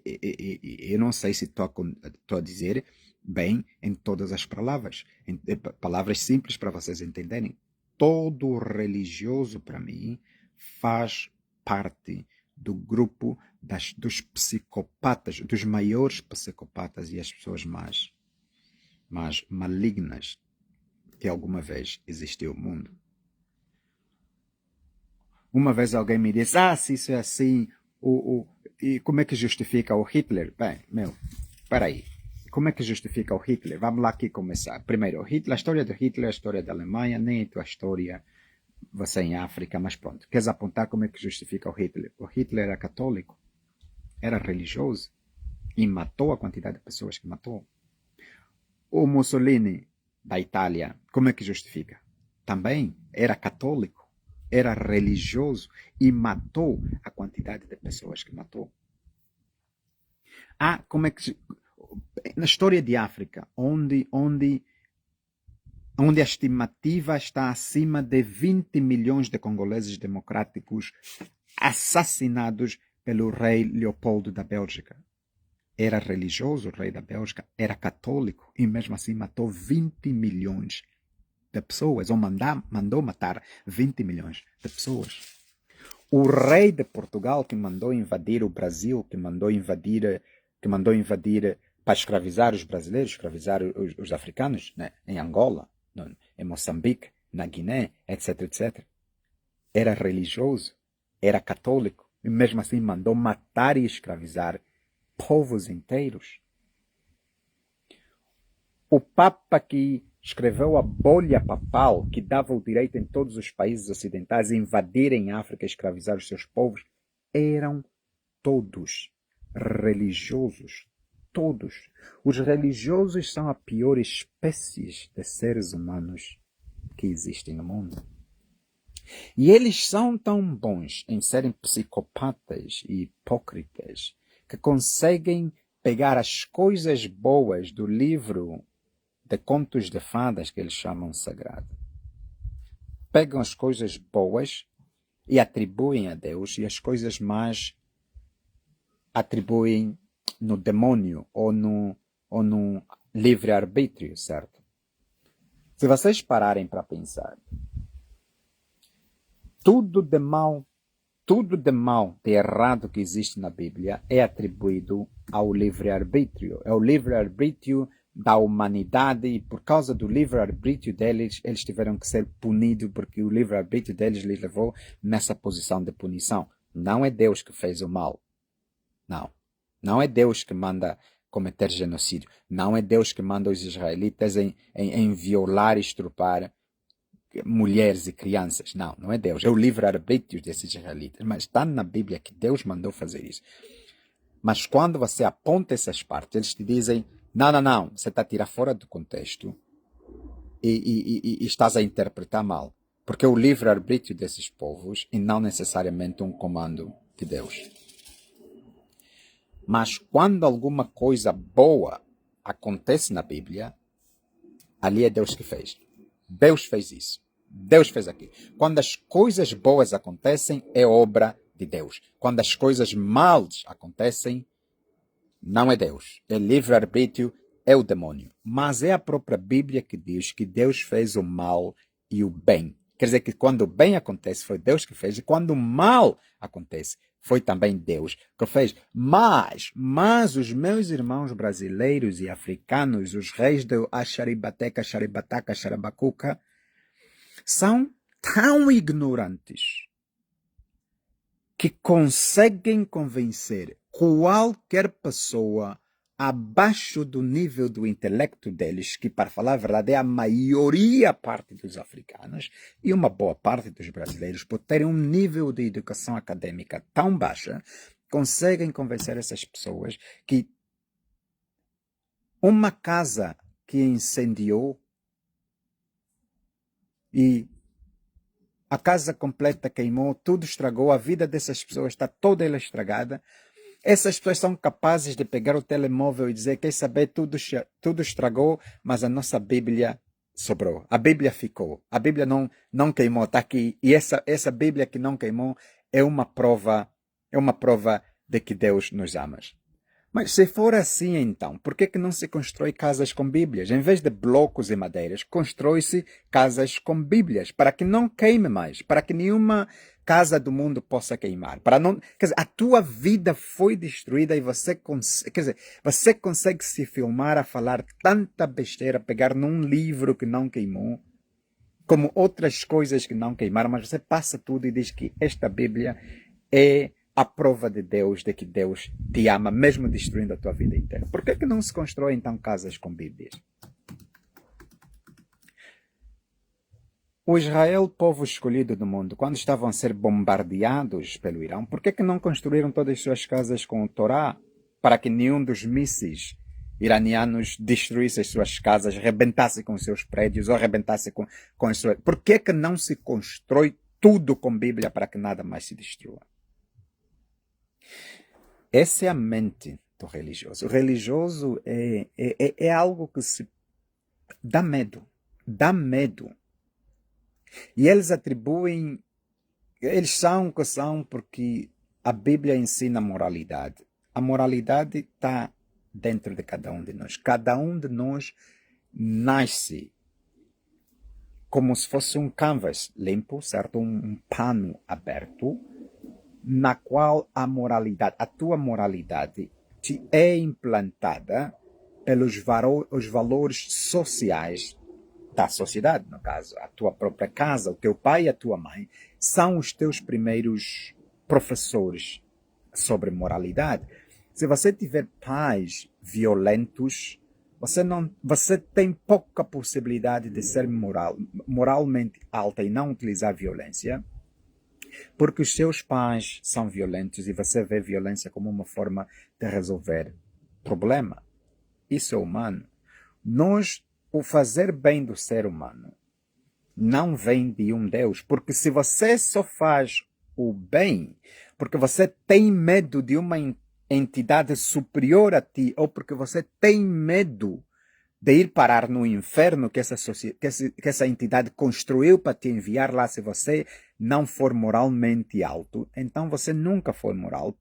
Eu não sei se estou a dizer bem em todas as palavras. Palavras simples para vocês entenderem. Todo religioso, para mim, faz parte do grupo dos psicopatas, dos maiores psicopatas e as pessoas mais malignas que alguma vez existiu no mundo. Uma vez alguém me disse, se isso é assim, e como é que justifica o Hitler? Bem, espera aí. Como é que justifica o Hitler? Vamos lá aqui começar. Primeiro, a história do Hitler, a história da Alemanha, nem a tua história, você em África, mas pronto. Queres apontar como é que justifica o Hitler? O Hitler era católico, era religioso e matou a quantidade de pessoas que matou. O Mussolini, da Itália, como é que justifica? Também era católico, era religioso e matou a quantidade de pessoas que matou. Como é que... Na história de África, onde a estimativa está acima de 20 milhões de congoleses democráticos assassinados pelo rei Leopoldo da Bélgica. Era religioso, o rei da Bélgica, era católico e mesmo assim matou 20 milhões de pessoas, ou mandou matar 20 milhões de pessoas. O rei de Portugal que mandou invadir o Brasil, que mandou invadir para escravizar os brasileiros, escravizar os africanos, né? Em Angola, em Moçambique, na Guiné, etc, etc. Era religioso, era católico, e mesmo assim mandou matar e escravizar povos inteiros. O Papa que escreveu a bolha papal, que dava o direito em todos os países ocidentais a invadirem a África e escravizar os seus povos, eram todos religiosos. Todos. Os religiosos são a pior espécie de seres humanos que existem no mundo. E eles são tão bons em serem psicopatas e hipócritas que conseguem pegar as coisas boas do livro de contos de fadas que eles chamam sagrado. Pegam as coisas boas e atribuem a Deus, e as coisas más atribuem no demônio ou no livre-arbítrio, certo? Se vocês pararem para pensar, tudo de mal, de errado que existe na Bíblia é atribuído ao livre-arbítrio. É o livre-arbítrio da humanidade e por causa do livre-arbítrio deles, eles tiveram que ser punidos porque o livre-arbítrio deles lhes levou nessa posição de punição. Não é Deus que fez o mal. Não. Não é Deus que manda cometer genocídio. Não é Deus que manda os israelitas em violar e estrupar mulheres e crianças. Não, não é Deus. É o livre-arbítrio desses israelitas. Mas está na Bíblia que Deus mandou fazer isso. Mas quando você aponta essas partes, eles te dizem, não, você está a tirar fora do contexto e estás a interpretar mal. Porque é o livre-arbítrio desses povos e não necessariamente um comando de Deus. Mas quando alguma coisa boa acontece na Bíblia, ali é Deus que fez. Deus fez isso. Deus fez aquilo. Quando as coisas boas acontecem, é obra de Deus. Quando as coisas maus acontecem, não é Deus. É livre-arbítrio, é o demônio. Mas é a própria Bíblia que diz que Deus fez o mal e o bem. Quer dizer que quando o bem acontece, foi Deus que fez. E quando o mal acontece, foi também Deus que fez. Mas os meus irmãos brasileiros e africanos, os reis do Axaribateca, Xaribataca, Xarabacuca, são tão ignorantes que conseguem convencer qualquer pessoa abaixo do nível do intelecto deles, que, para falar a verdade, é a maioria parte dos africanos e uma boa parte dos brasileiros, por terem um nível de educação acadêmica tão baixa, conseguem convencer essas pessoas que uma casa que incendiou e a casa completa queimou, tudo estragou, a vida dessas pessoas está toda ela estragada. Essas pessoas são capazes de pegar o telemóvel e dizer, quer saber, tudo estragou, mas a nossa Bíblia sobrou. A Bíblia ficou. A Bíblia não queimou, está aqui. E essa Bíblia que não queimou é uma prova de que Deus nos ama. Mas se for assim, então, por que não se constrói casas com Bíblias? Em vez de blocos e madeiras, constrói-se casas com Bíblias, para que não queime mais, para que nenhuma casa do mundo possa queimar. Para não, quer dizer, a tua vida foi destruída e você consegue se filmar a falar tanta besteira, pegar num livro que não queimou, como outras coisas que não queimaram, mas você passa tudo e diz que esta Bíblia é a prova de Deus, de que Deus te ama, mesmo destruindo a tua vida inteira. Por que não se constrói, então, casas com Bíblias? O Israel, povo escolhido do mundo, quando estavam a ser bombardeados pelo Irão, por que não construíram todas as suas casas com o Torá, para que nenhum dos mísseis iranianos destruísse as suas casas, rebentasse com os seus prédios, ou rebentasse com as suas... Por que não se constrói tudo com Bíblia para que nada mais se destrua? Essa é a mente do religioso. O religioso é algo que se dá medo. Dá medo. E eles atribuem... Eles são o que são porque a Bíblia ensina moralidade. A moralidade está dentro de cada um de nós. Cada um de nós nasce como se fosse um canvas limpo, certo? Um pano aberto, na qual a moralidade, a tua moralidade, te é implantada pelos os valores sociais da sociedade, no caso, a tua própria casa, o teu pai e a tua mãe, são os teus primeiros professores sobre moralidade. Se você tiver pais violentos, você tem pouca possibilidade de ser moralmente alta e não utilizar violência, porque os seus pais são violentos e você vê violência como uma forma de resolver problema. Isso é humano. O fazer bem do ser humano não vem de um Deus, porque se você só faz o bem porque você tem medo de uma entidade superior a ti, ou porque você tem medo de ir parar no inferno que essa entidade construiu para te enviar lá se você não for moralmente alto, então você nunca foi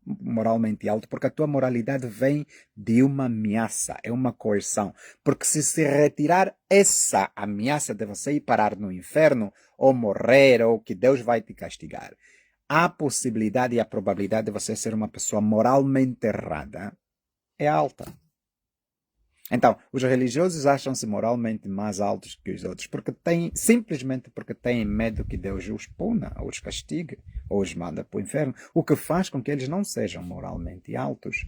moralmente alto, porque a tua moralidade vem de uma ameaça, é uma coerção. Porque se retirar essa ameaça de você ir parar no inferno, ou morrer, ou que Deus vai te castigar, a possibilidade e a probabilidade de você ser uma pessoa moralmente errada é alta. Então, os religiosos acham-se moralmente mais altos que os outros simplesmente porque têm medo que Deus os puna, ou os castigue, ou os manda para o inferno, o que faz com que eles não sejam moralmente altos.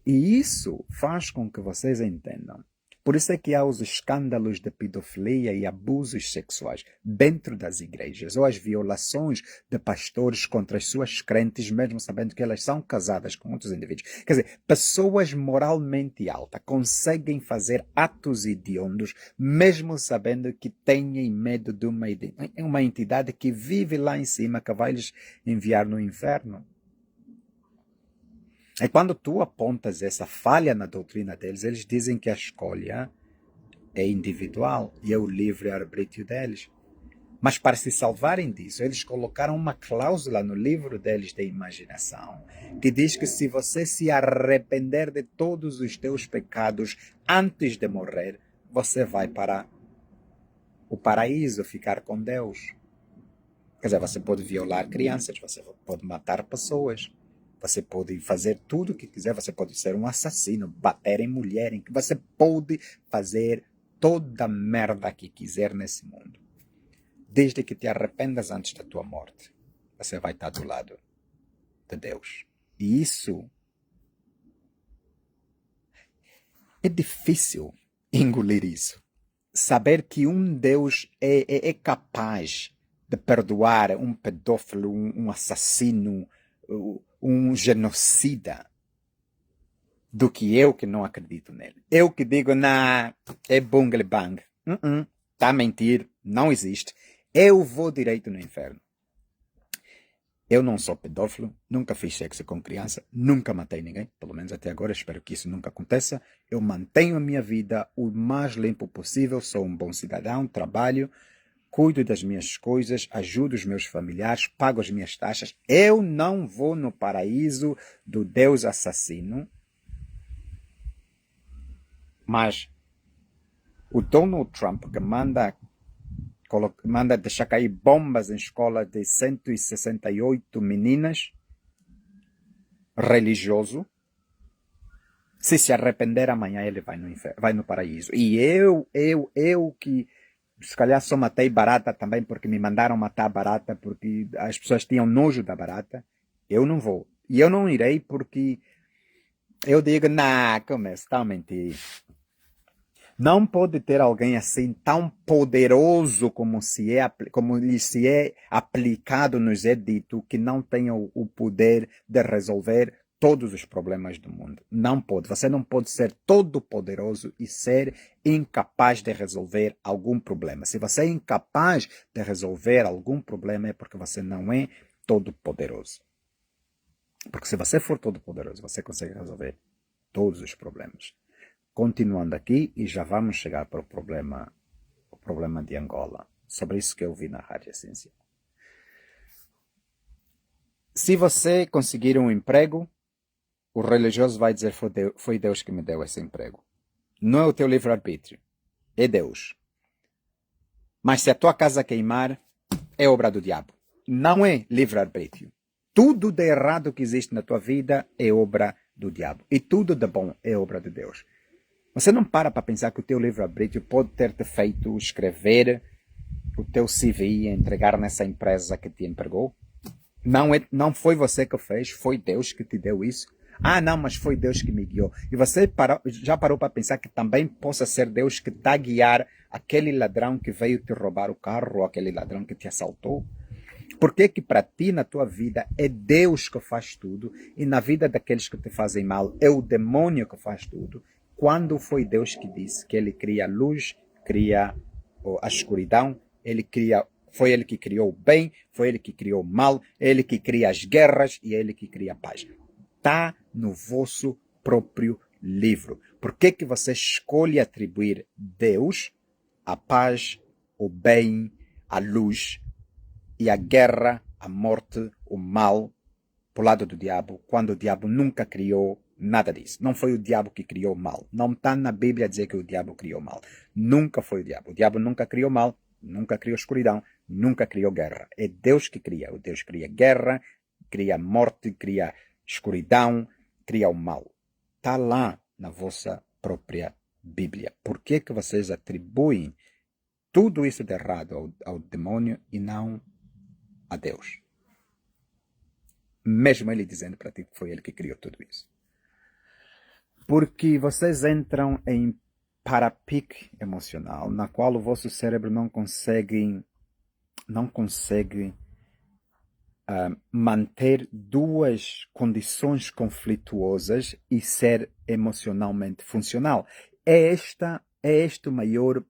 E isso faz com que vocês entendam. Por isso é que há os escândalos de pedofilia e abusos sexuais dentro das igrejas, ou as violações de pastores contra as suas crentes, mesmo sabendo que elas são casadas com outros indivíduos. Quer dizer, pessoas moralmente altas conseguem fazer atos hediondos, mesmo sabendo que têm medo de uma entidade que vive lá em cima, que vai lhes enviar no inferno. E quando tu apontas essa falha na doutrina deles, eles dizem que a escolha é individual e é o livre-arbítrio deles. Mas para se salvarem disso, eles colocaram uma cláusula no livro deles de imaginação, que diz que se você se arrepender de todos os teus pecados antes de morrer, você vai para o paraíso, ficar com Deus. Quer dizer, você pode violar crianças, você pode matar pessoas, você pode fazer tudo o que quiser, você pode ser um assassino, bater em mulher, você pode fazer toda a merda que quiser nesse mundo. Desde que te arrependas antes da tua morte, você vai estar do lado de Deus. E isso é difícil engolir isso. Saber que um Deus é capaz de perdoar um pedófilo, um assassino, um genocida, do que eu que não acredito nele. Eu que digo, é bungle bang. Tá a mentir, não existe. Eu vou direito no inferno. Eu não sou pedófilo, nunca fiz sexo com criança, nunca matei ninguém, pelo menos até agora, espero que isso nunca aconteça. Eu mantenho a minha vida o mais limpo possível, sou um bom cidadão, trabalho, cuido das minhas coisas, ajudo os meus familiares, pago as minhas taxas. Eu não vou no paraíso do Deus assassino. Mas o Donald Trump, que manda deixar cair bombas em escola de 168 meninas, religioso, se arrepender amanhã ele vai no inferno, vai no paraíso. E eu que se calhar só matei barata também porque me mandaram matar barata, porque as pessoas tinham nojo da barata, eu não vou. E eu não irei porque eu digo, começa, tá a mentir. Não pode ter alguém assim tão poderoso como lhe se é aplicado, nos é dito, que não tenha o poder de resolver todos os problemas do mundo. Não pode. Você não pode ser todo poderoso e ser incapaz de resolver algum problema. Se você é incapaz de resolver algum problema é porque você não é todo poderoso. Porque se você for todo poderoso, você consegue resolver todos os problemas. Continuando aqui, e já vamos chegar para o problema de Angola. Sobre isso que eu vi na Rádio Essencial. Se você conseguir um emprego, o religioso vai dizer, foi Deus que me deu esse emprego. Não é o teu livre-arbítrio, é Deus. Mas se a tua casa queimar, é obra do diabo. Não é livre-arbítrio. Tudo de errado que existe na tua vida é obra do diabo. E tudo de bom é obra de Deus. Você não para pensar que o teu livre-arbítrio pode ter-te feito escrever o teu CV e entregar nessa empresa que te empregou? Não foi você que fez, foi Deus que te deu isso. Não, mas foi Deus que me guiou. E você já parou para pensar que também possa ser Deus que está a guiar aquele ladrão que veio te roubar o carro ou aquele ladrão que te assaltou? Por que para ti, na tua vida, é Deus que faz tudo e na vida daqueles que te fazem mal é o demônio que faz tudo? Quando foi Deus que disse que ele cria a luz, cria a escuridão, foi ele que criou o bem, foi ele que criou o mal, ele que cria as guerras e ele que cria a paz. Está no vosso próprio livro. Por que você escolhe atribuir Deus a paz, o bem, a luz e a guerra, a morte, o mal para o lado do diabo, quando o diabo nunca criou nada disso? Não foi o diabo que criou o mal. Não está na Bíblia a dizer que o diabo criou o mal. Nunca foi o diabo. O diabo nunca criou mal, nunca criou escuridão, nunca criou guerra. É Deus que cria. O Deus cria guerra, cria morte, cria escuridão, cria o mal. Está lá na vossa própria Bíblia. Por que vocês atribuem tudo isso de errado ao demônio e não a Deus? Mesmo ele dizendo para ti que foi ele que criou tudo isso. Porque vocês entram em parapique emocional, na qual o vosso cérebro não consegue manter duas condições conflituosas e ser emocionalmente funcional. É este o maior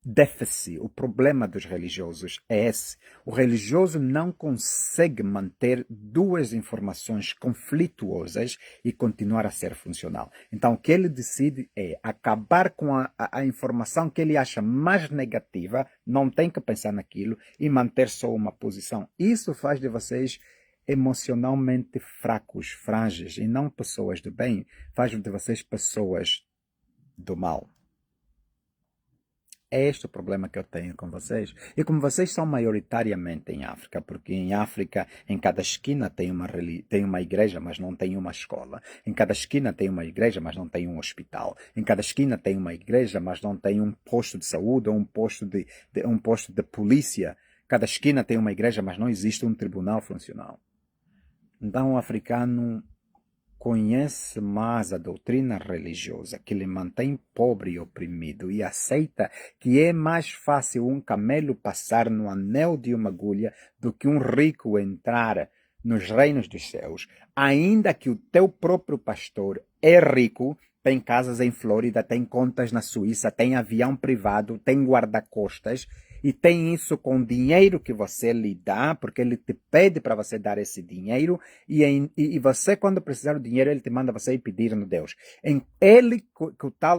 déficit, o problema dos religiosos é esse. O religioso não consegue manter duas informações conflituosas e continuar a ser funcional. Então, o que ele decide é acabar com a informação que ele acha mais negativa, não tem que pensar naquilo, e manter só uma posição. Isso faz de vocês emocionalmente fracos, frágeis, e não pessoas do bem. Faz de vocês pessoas do mal. É este o problema que eu tenho com vocês. E como vocês são maioritariamente em África, porque em África, em cada esquina tem uma igreja, mas não tem uma escola. Em cada esquina tem uma igreja, mas não tem um hospital. Em cada esquina tem uma igreja, mas não tem um posto de saúde ou um posto de polícia. Cada esquina tem uma igreja, mas não existe um tribunal funcional. Então o africano conhece mais a doutrina religiosa que lhe mantém pobre e oprimido e aceita que é mais fácil um camelo passar no anel de uma agulha do que um rico entrar nos reinos dos céus, ainda que o teu próprio pastor é rico, tem casas em Flórida, tem contas na Suíça, tem avião privado, tem guarda-costas, e tem isso com o dinheiro que você lhe dá, porque ele te pede para você dar esse dinheiro, e você, quando precisar do dinheiro, ele te manda você ir pedir no Deus.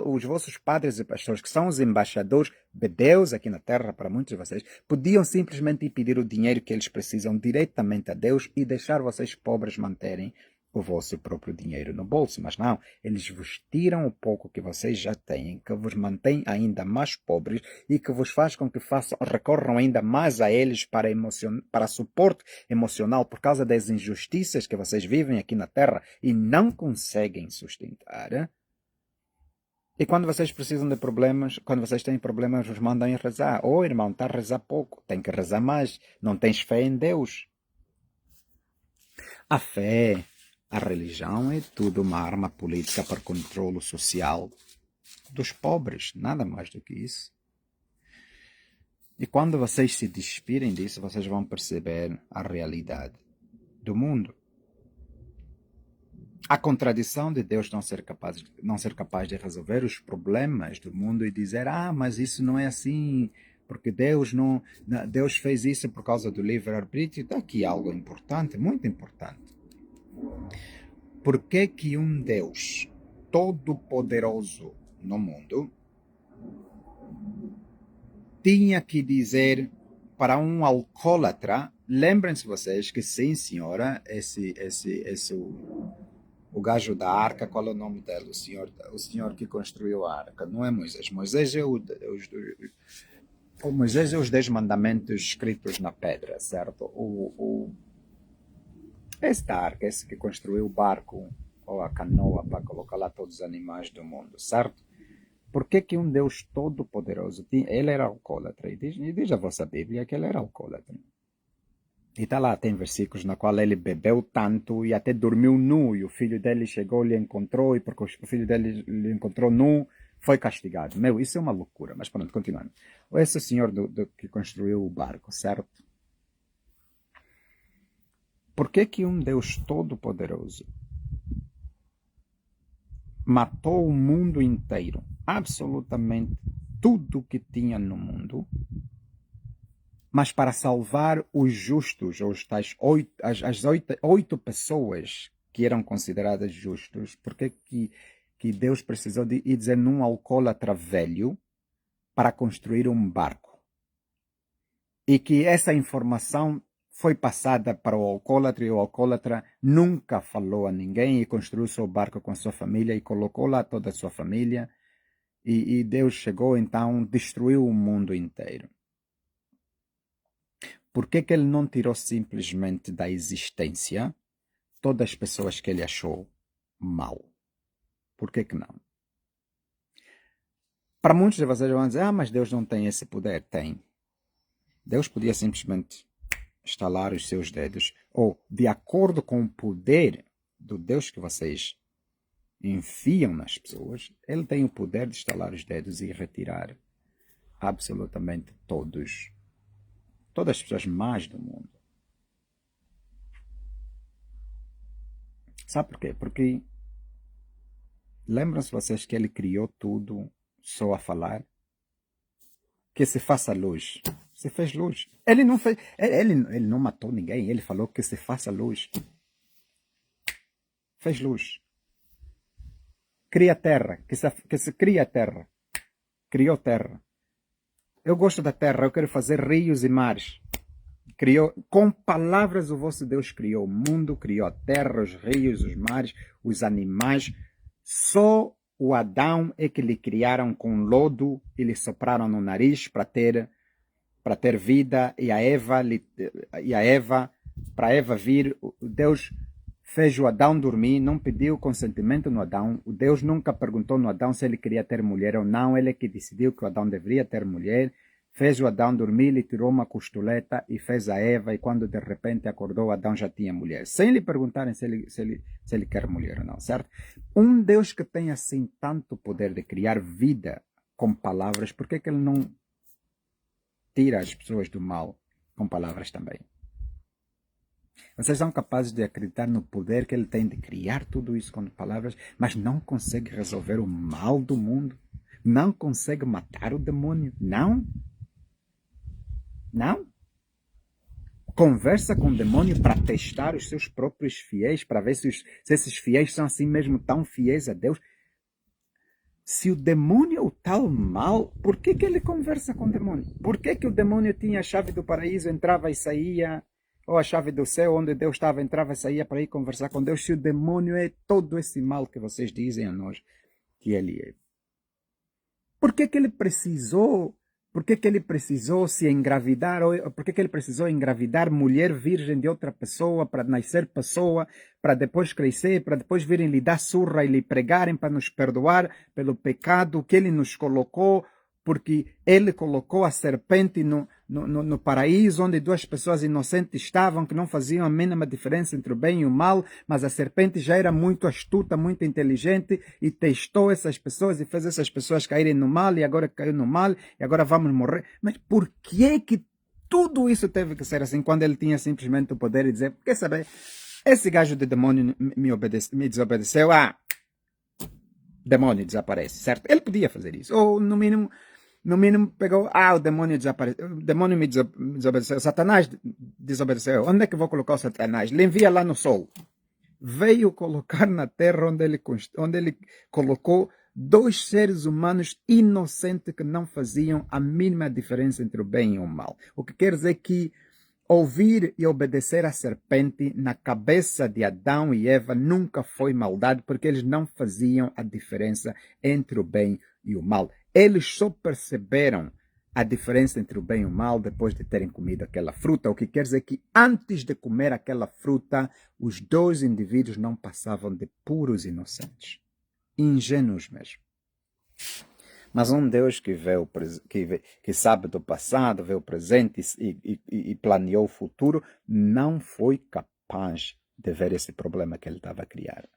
Os vossos padres e pastores, que são os embaixadores de Deus aqui na terra, para muitos de vocês, podiam simplesmente ir pedir o dinheiro que eles precisam diretamente a Deus e deixar vocês pobres manterem o vosso próprio dinheiro no bolso. Mas não, eles vos tiram o pouco que vocês já têm, que vos mantém ainda mais pobres e que vos faz com que recorram ainda mais a eles para suporte emocional por causa das injustiças que vocês vivem aqui na terra e não conseguem sustentar. E quando vocês precisam de problemas, quando vocês têm problemas, vos mandam ir rezar. Oh, irmão, está a rezar pouco, tem que rezar mais, não tens fé em Deus. A fé, a religião é tudo uma arma política para controle social dos pobres, nada mais do que isso. E quando vocês se despirem disso, vocês vão perceber a realidade do mundo. A contradição de Deus não ser capaz de resolver os problemas do mundo e dizer, mas isso não é assim, porque Deus fez isso por causa do livre-arbítrio. Está aqui algo importante, muito importante. Por que um Deus todo-poderoso no mundo tinha que dizer para um alcoólatra, lembrem-se vocês que sim, senhora, o gajo da arca, qual é o nome dele? O senhor que construiu a arca, não é Moisés. Moisés é Moisés é os 10 mandamentos escritos na pedra, certo? Esse da arca, esse que construiu o barco ou a canoa para colocar lá todos os animais do mundo, certo? Por que um Deus todo-poderoso, ele era alcoólatra? E diz a vossa Bíblia que ele era alcoólatra. E está lá, tem versículos na qual ele bebeu tanto e até dormiu nu, e o filho dele chegou e lhe encontrou, e porque o filho dele lhe encontrou nu, foi castigado. Isso é uma loucura, mas pronto, continuando. Esse senhor que construiu o barco, certo? Por que um Deus todo-poderoso matou o mundo inteiro, absolutamente tudo que tinha no mundo, mas para salvar os justos, ou as 8 pessoas que eram consideradas justos, porque que que Deus precisou de ir dizer num alcoólatra velho para construir um barco. E que essa informação foi passada para o alcoólatra e o alcoólatra nunca falou a ninguém e construiu seu barco com a sua família e colocou lá toda a sua família. E Deus chegou, então, destruiu o mundo inteiro. Por que ele não tirou simplesmente da existência todas as pessoas que ele achou mal? Por que não? Para muitos de vocês vão dizer, mas Deus não tem esse poder. Tem. Deus podia simplesmente estalar os seus dedos, ou de acordo com o poder do Deus que vocês enfiam nas pessoas, ele tem o poder de estalar os dedos e retirar absolutamente todas as pessoas más do mundo. Sabe por quê? Porque lembram-se vocês que ele criou tudo só a falar? Que se faça luz. Se fez luz. Ele não fez, ele não matou ninguém, ele falou que se faça luz. Fez luz. Cria terra, que se cria terra. Criou terra. Eu gosto da terra, eu quero fazer rios e mares. Criou, com palavras o vosso Deus criou o mundo, criou a terra, os rios, os mares, os animais. Só o Adão é que lhe criaram com lodo e lhe sopraram no nariz para ter vida, e a Eva, para Eva vir, Deus fez o Adão dormir, não pediu consentimento no Adão. O Deus nunca perguntou no Adão se ele queria ter mulher ou não. Ele é que decidiu que o Adão deveria ter mulher. Fez o Adão dormir, lhe tirou uma costuleta e fez a Eva. E quando de repente acordou, o Adão já tinha mulher. Sem lhe perguntarem se ele quer mulher ou não, certo? Um Deus que tem assim tanto poder de criar vida com palavras, por que ele não tira as pessoas do mal com palavras também? Vocês são capazes de acreditar no poder que ele tem de criar tudo isso com palavras, mas não consegue resolver o mal do mundo? Não consegue matar o demônio? Não? Não? Conversa com o demônio para testar os seus próprios fiéis, para ver se esses fiéis são assim mesmo tão fiéis a Deus. Se o demônio é o tal mal, por que ele conversa com o demônio? Por que o demônio tinha a chave do paraíso, entrava e saía? Ou a chave do céu, onde Deus estava, entrava e saía para ir conversar com Deus, se o demônio é todo esse mal que vocês dizem a nós que ele é? Por que ele precisou se engravidar? Por que ele precisou engravidar mulher virgem de outra pessoa, para nascer pessoa, para depois crescer, para depois virem lhe dar surra e lhe pregarem para nos perdoar pelo pecado que ele nos colocou? Porque ele colocou a serpente no paraíso, onde duas pessoas inocentes estavam, que não faziam a mínima diferença entre o bem e o mal, mas a serpente já era muito astuta, muito inteligente, e testou essas pessoas e fez essas pessoas caírem no mal, e agora caiu no mal, e agora vamos morrer. Mas por que tudo isso teve que ser assim, quando ele tinha simplesmente o poder de dizer, quer saber, esse gajo de demônio me desobedeceu, demônio desaparece, certo? Ele podia fazer isso, ou no mínimo pegou, o demônio desapareceu, o demônio me desobedeceu, Satanás desobedeceu, onde é que eu vou colocar o Satanás? Ele envia lá no sol. Veio colocar na terra onde ele colocou dois seres humanos inocentes que não faziam a mínima diferença entre o bem e o mal. O que quer dizer que ouvir e obedecer à serpente na cabeça de Adão e Eva nunca foi maldade, porque eles não faziam a diferença entre o bem e o mal. Eles só perceberam a diferença entre o bem e o mal depois de terem comido aquela fruta, o que quer dizer que antes de comer aquela fruta, os dois indivíduos não passavam de puros inocentes, ingênuos mesmo. Mas um Deus que sabe do passado, vê o presente e planeou o futuro, não foi capaz de ver esse problema que ele estava a criar.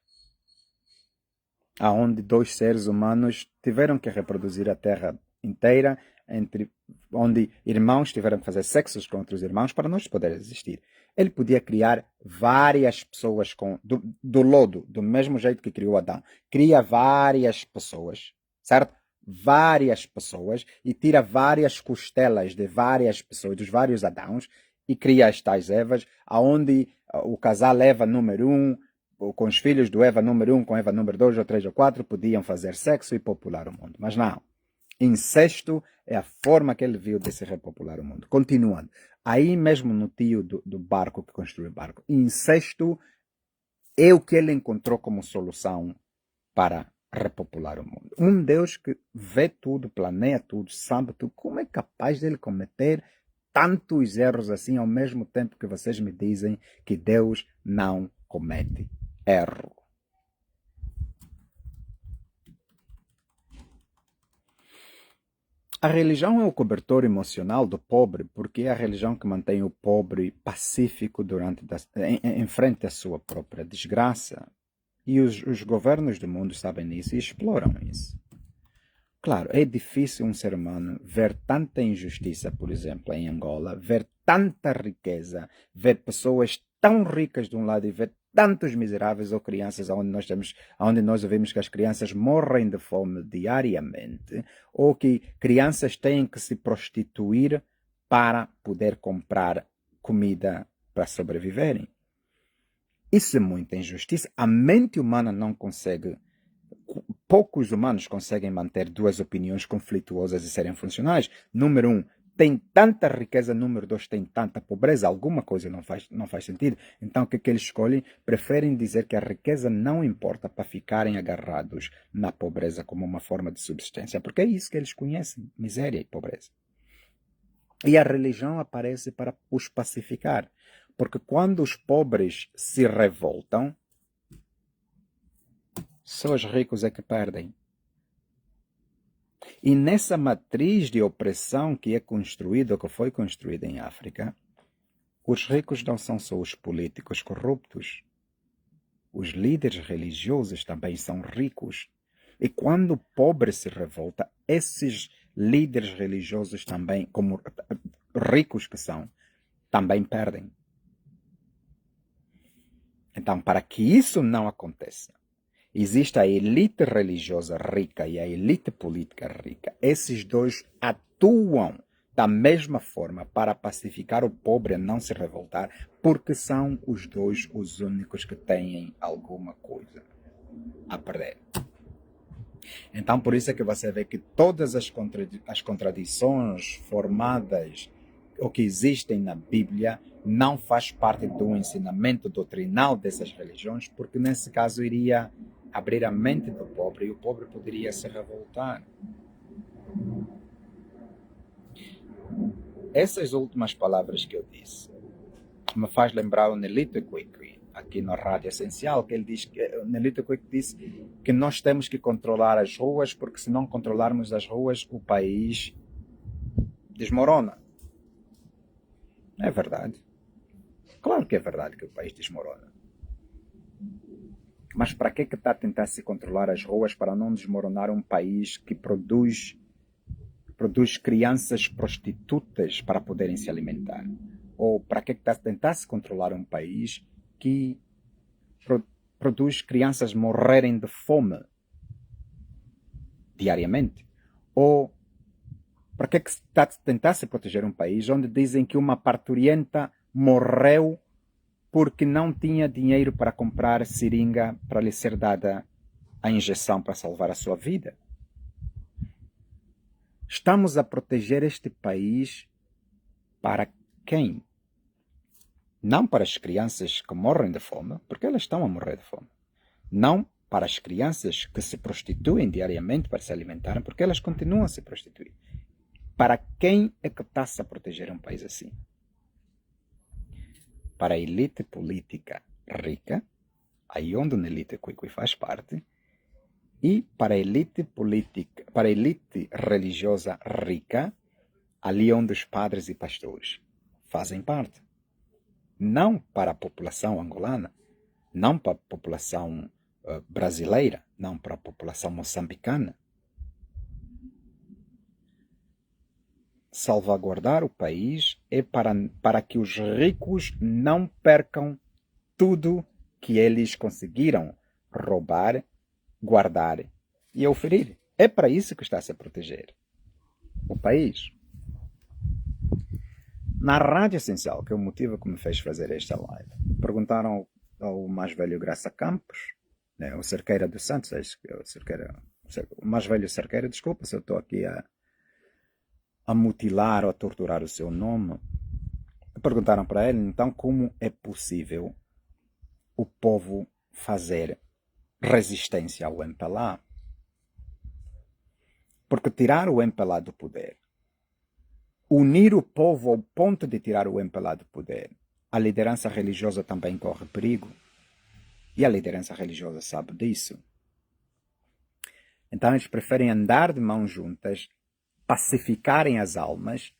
Aonde dois seres humanos tiveram que reproduzir a terra inteira, onde irmãos tiveram que fazer sexos com outros irmãos para nós poder existir. Ele podia criar várias pessoas do lodo, do mesmo jeito que criou Adão. Cria várias pessoas, certo? Várias pessoas, e tira várias costelas de várias pessoas, dos vários Adãos, e cria as tais Evas, aonde o casal Eva número 1 com os filhos do Eva número 1 com Eva número 2 ou 3 ou 4 podiam fazer sexo e popular o mundo. Mas não. Incesto é a forma que ele viu de se repopular o mundo. Continuando. Aí mesmo no tio do barco que construiu o barco. Incesto é o que ele encontrou como solução para repopular o mundo. Um Deus que vê tudo, planeia tudo, sabe tudo. Como é capaz dele cometer tantos erros assim ao mesmo tempo que vocês me dizem que Deus não comete erro? A religião é o cobertor emocional do pobre, porque é a religião que mantém o pobre pacífico em frente à sua própria desgraça. E os governos do mundo sabem disso e exploram isso. Claro, é difícil um ser humano ver tanta injustiça, por exemplo, em Angola, ver tanta riqueza, ver pessoas tão ricas de um lado e ver tantos miseráveis ou crianças onde nós ouvimos que as crianças morrem de fome diariamente, ou que crianças têm que se prostituir para poder comprar comida para sobreviverem. Isso é muita injustiça. A mente humana não consegue. Poucos humanos conseguem manter duas opiniões conflituosas e serem funcionais. Número 1, tem tanta riqueza. Número 2, tem tanta pobreza. Alguma coisa não faz sentido. Então, o que eles escolhem? Preferem dizer que a riqueza não importa para ficarem agarrados na pobreza como uma forma de subsistência. Porque é isso que eles conhecem, miséria e pobreza. E a religião aparece para os pacificar. Porque quando os pobres se revoltam, só os ricos é que perdem. E nessa matriz de opressão que é construída, ou que foi construída em África, os ricos não são só os políticos corruptos. Os líderes religiosos também são ricos. E quando o pobre se revolta, esses líderes religiosos também, como ricos que são, também perdem. Então, para que isso não aconteça, existe a elite religiosa rica e a elite política rica. Esses dois atuam da mesma forma para pacificar o pobre a não se revoltar, porque são os dois os únicos que têm alguma coisa a perder. Então, por isso é que você vê que todas as contradições formadas ou que existem na Bíblia não faz parte do ensinamento doutrinal dessas religiões, porque nesse caso iria abrir a mente do pobre e o pobre poderia se revoltar. Essas últimas palavras que eu disse me faz lembrar o Nelito Kwikwi, aqui na Rádio Essencial, que ele diz que o Nelito Kwikwi disse que nós temos que controlar as ruas, porque se não controlarmos as ruas, o país desmorona. É verdade. Claro que é verdade que o país desmorona. Mas para que está a tentar se controlar as ruas para não desmoronar um país que produz crianças prostitutas para poderem se alimentar? Ou para que está a tentar se controlar um país que produz crianças morrerem de fome diariamente? Ou para que está a tentar se proteger um país onde dizem que uma parturienta morreu porque não tinha dinheiro para comprar seringa para lhe ser dada a injeção para salvar a sua vida? Estamos a proteger este país para quem? Não para as crianças que morrem de fome, porque elas estão a morrer de fome. Não para as crianças que se prostituem diariamente para se alimentarem, porque elas continuam a se prostituir. Para quem é que está-se a proteger um país assim? Para a elite política rica, aí onde a elite Kwikwi faz parte, e para a elite política, para a elite religiosa rica, ali onde os padres e pastores fazem parte. Não para a população angolana, não para a população brasileira, não para a população moçambicana. Salvaguardar o país é para que os ricos não percam tudo que eles conseguiram roubar, guardar e oferir. É para isso que está-se a proteger o país. Na Rádio Essencial, que é o motivo que me fez fazer esta live, perguntaram o mais velho Graça Campos, né? O Cerqueira dos Santos, o mais velho Cerqueira, desculpa se eu estou aqui a mutilar ou a torturar o seu nome. Perguntaram para ele, então, como é possível o povo fazer resistência ao MPLA? Porque tirar o MPLA do poder, unir o povo ao ponto de tirar o MPLA do poder, a liderança religiosa também corre perigo. E a liderança religiosa sabe disso. Então eles preferem andar de mãos juntas, pacificarem as almas,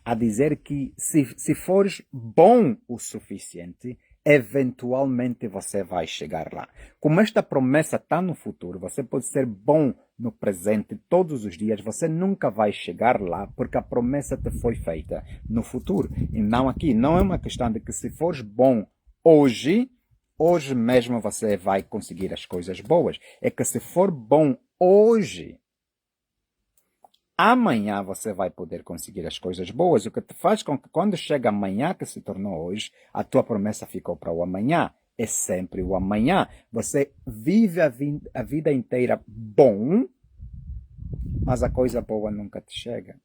a dizer que se fores bom o suficiente, eventualmente você vai chegar lá. Como esta promessa está no futuro, você pode ser bom no presente todos os dias, você nunca vai chegar lá porque a promessa te foi feita no futuro. E não aqui. Não é uma questão de que se fores bom hoje mesmo você vai conseguir as coisas boas. É que se for bom hoje, amanhã você vai poder conseguir as coisas boas, o que te faz com que quando chega amanhã, que se tornou hoje, a tua promessa ficou para o amanhã. É sempre o amanhã. Você vive a vida inteira bom, mas a coisa boa nunca te chega.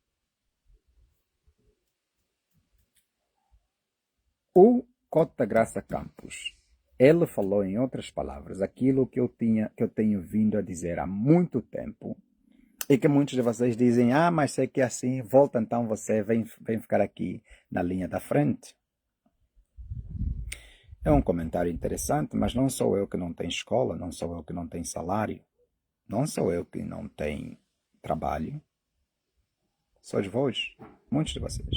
O Cota Graça Campos, ele falou, em outras palavras, aquilo que eu tenho vindo a dizer há muito tempo, e que muitos de vocês dizem, mas sei que é assim, volta então você, vem ficar aqui na linha da frente. É um comentário interessante, mas não sou eu que não tenho escola, não sou eu que não tenho salário, não sou eu que não tenho trabalho. Sois vós, muitos de vocês.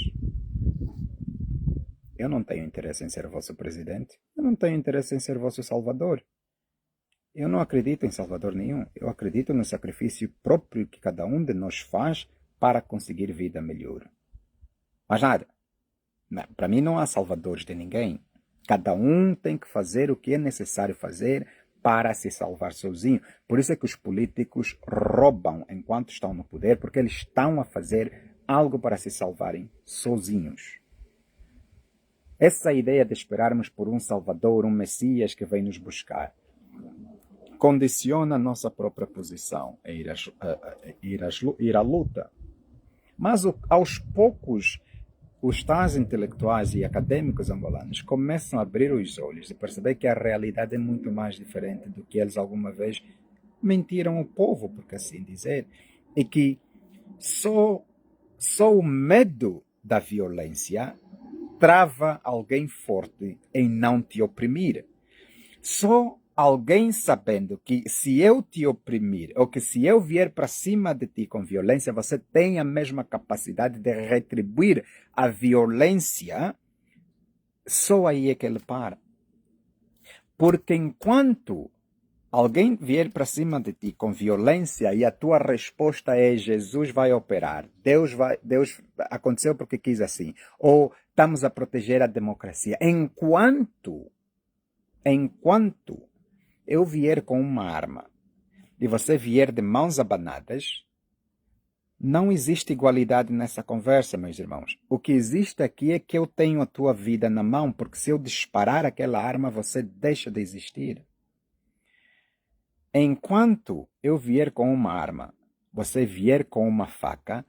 Eu não tenho interesse em ser vosso presidente, eu não tenho interesse em ser vosso salvador. Eu não acredito em salvador nenhum. Eu acredito no sacrifício próprio que cada um de nós faz para conseguir vida melhor. Mas nada. Para mim não há salvadores de ninguém. Cada um tem que fazer o que é necessário fazer para se salvar sozinho. Por isso é que os políticos roubam enquanto estão no poder, porque eles estão a fazer algo para se salvarem sozinhos. Essa ideia de esperarmos por um salvador, um Messias que vem nos buscar, condiciona a nossa própria posição a ir à luta. Mas aos poucos, os tais intelectuais e acadêmicos angolanos começam a abrir os olhos e perceber que a realidade é muito mais diferente do que eles alguma vez mentiram ao povo, por assim dizer, e que só o medo da violência trava alguém forte em não te oprimir. Só alguém sabendo que se eu te oprimir, ou que se eu vier para cima de ti com violência, você tem a mesma capacidade de retribuir a violência, só aí é que ele para. Porque enquanto alguém vier para cima de ti com violência e a tua resposta é Jesus vai operar, Deus aconteceu porque quis assim, ou estamos a proteger a democracia. Enquanto eu vier com uma arma e você vier de mãos abanadas, não existe igualdade nessa conversa, meus irmãos. O que existe aqui é que eu tenho a tua vida na mão, porque se eu disparar aquela arma, você deixa de existir. Enquanto eu vier com uma arma, você vier com uma faca,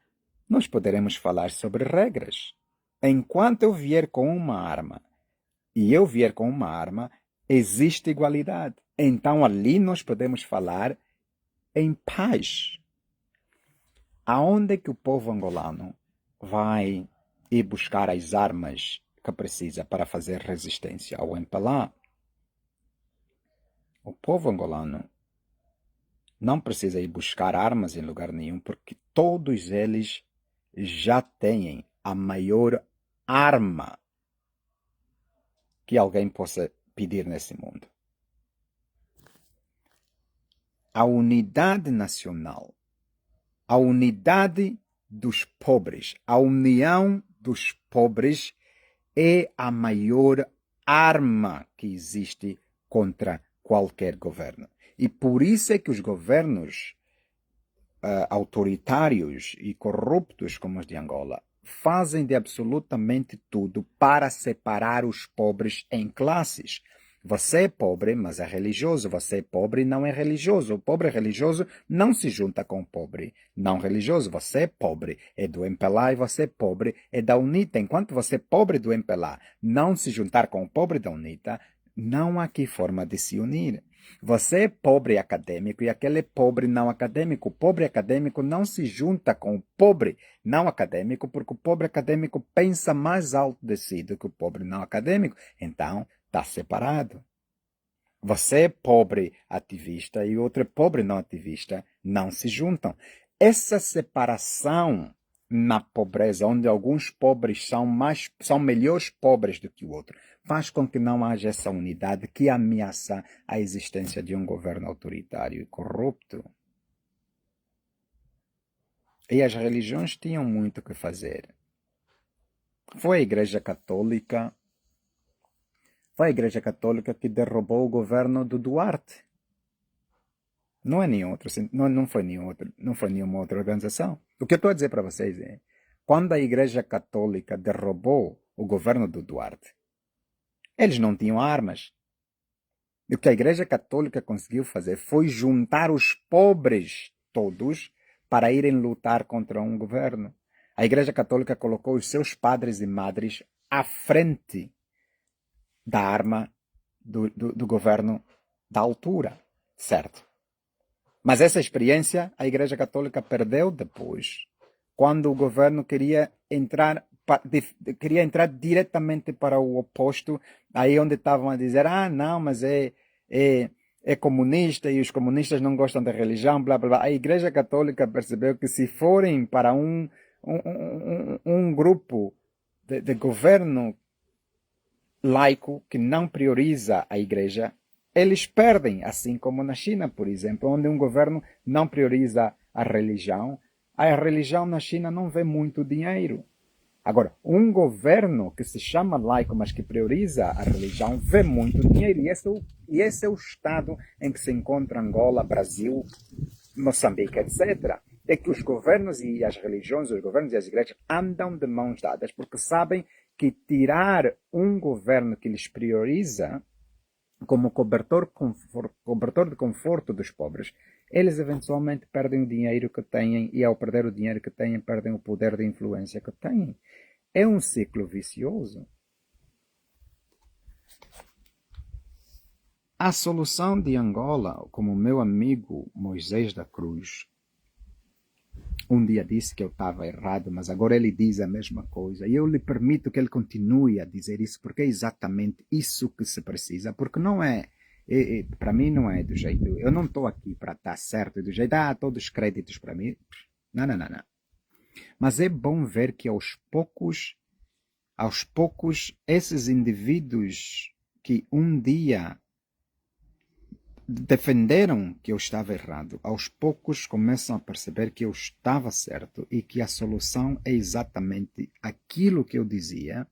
nós poderemos falar sobre regras. Enquanto eu vier com uma arma e eu vier com uma arma, existe igualdade. Então ali nós podemos falar em paz. Aonde é que o povo angolano vai ir buscar as armas que precisa para fazer resistência ao MPLA? O povo angolano não precisa ir buscar armas em lugar nenhum, porque todos eles já têm a maior arma que alguém possa pedir nesse mundo. A unidade nacional, a unidade dos pobres, a união dos pobres é a maior arma que existe contra qualquer governo. E por isso é que os governos autoritários e corruptos como os de Angola fazem de absolutamente tudo para separar os pobres em classes. Você é pobre, mas é religioso. Você é pobre e não é religioso. O pobre religioso não se junta com o pobre não religioso. Você é pobre, é do MPLA, e você é pobre, é da UNITA. Enquanto você é pobre do MPLA não se juntar com o pobre da UNITA, não há aqui forma de se unir. Você é pobre acadêmico e aquele é pobre não acadêmico. O pobre acadêmico não se junta com o pobre não acadêmico, porque o pobre acadêmico pensa mais alto de si do que o pobre não acadêmico. Então, está separado. Você é pobre ativista e outro é pobre não ativista. Não se juntam. Essa separação na pobreza, onde alguns pobres são melhores pobres do que o outro, faz com que não haja essa unidade que ameaça a existência de um governo autoritário e corrupto. E as religiões tinham muito o que fazer. Foi a Igreja Católica que derrubou o governo do Duarte. Não é nenhum outro, não foi nenhuma outra organização. O que eu estou a dizer para vocês é, quando a Igreja Católica derrubou o governo do Duarte, eles não tinham armas. E o que a Igreja Católica conseguiu fazer foi juntar os pobres todos para irem lutar contra um governo. A Igreja Católica colocou os seus padres e madres à frente da arma do governo da altura, certo? Mas essa experiência a Igreja Católica perdeu depois, quando o governo queria entrar diretamente para o oposto, aí onde estavam a dizer, não, mas é comunista e os comunistas não gostam da religião, blá, blá, blá. A Igreja Católica percebeu que se forem para um grupo de governo laico que não prioriza a Igreja, eles perdem, assim como na China, por exemplo, onde um governo não prioriza a religião na China não vê muito dinheiro. Agora, um governo que se chama laico, mas que prioriza a religião, vê muito dinheiro. E esse é o estado em que se encontra Angola, Brasil, Moçambique, etc. É que os governos e as religiões, os governos e as igrejas andam de mãos dadas, porque sabem que tirar um governo que lhes prioriza como cobertor de conforto dos pobres, eles eventualmente perdem o dinheiro que têm e ao perder o dinheiro que têm, perdem o poder de influência que têm. É um ciclo vicioso. A solução de Angola, como o meu amigo Moisés da Cruz um dia disse que eu estava errado, mas agora ele diz a mesma coisa. E eu lhe permito que ele continue a dizer isso, porque é exatamente isso que se precisa. Porque não para mim não é do jeito, eu não estou aqui para estar certo do jeito, todos os créditos para mim. Não. Mas é bom ver que aos poucos, esses indivíduos que um dia defenderam que eu estava errado, aos poucos começam a perceber que eu estava certo e que a solução é exatamente aquilo que eu dizia,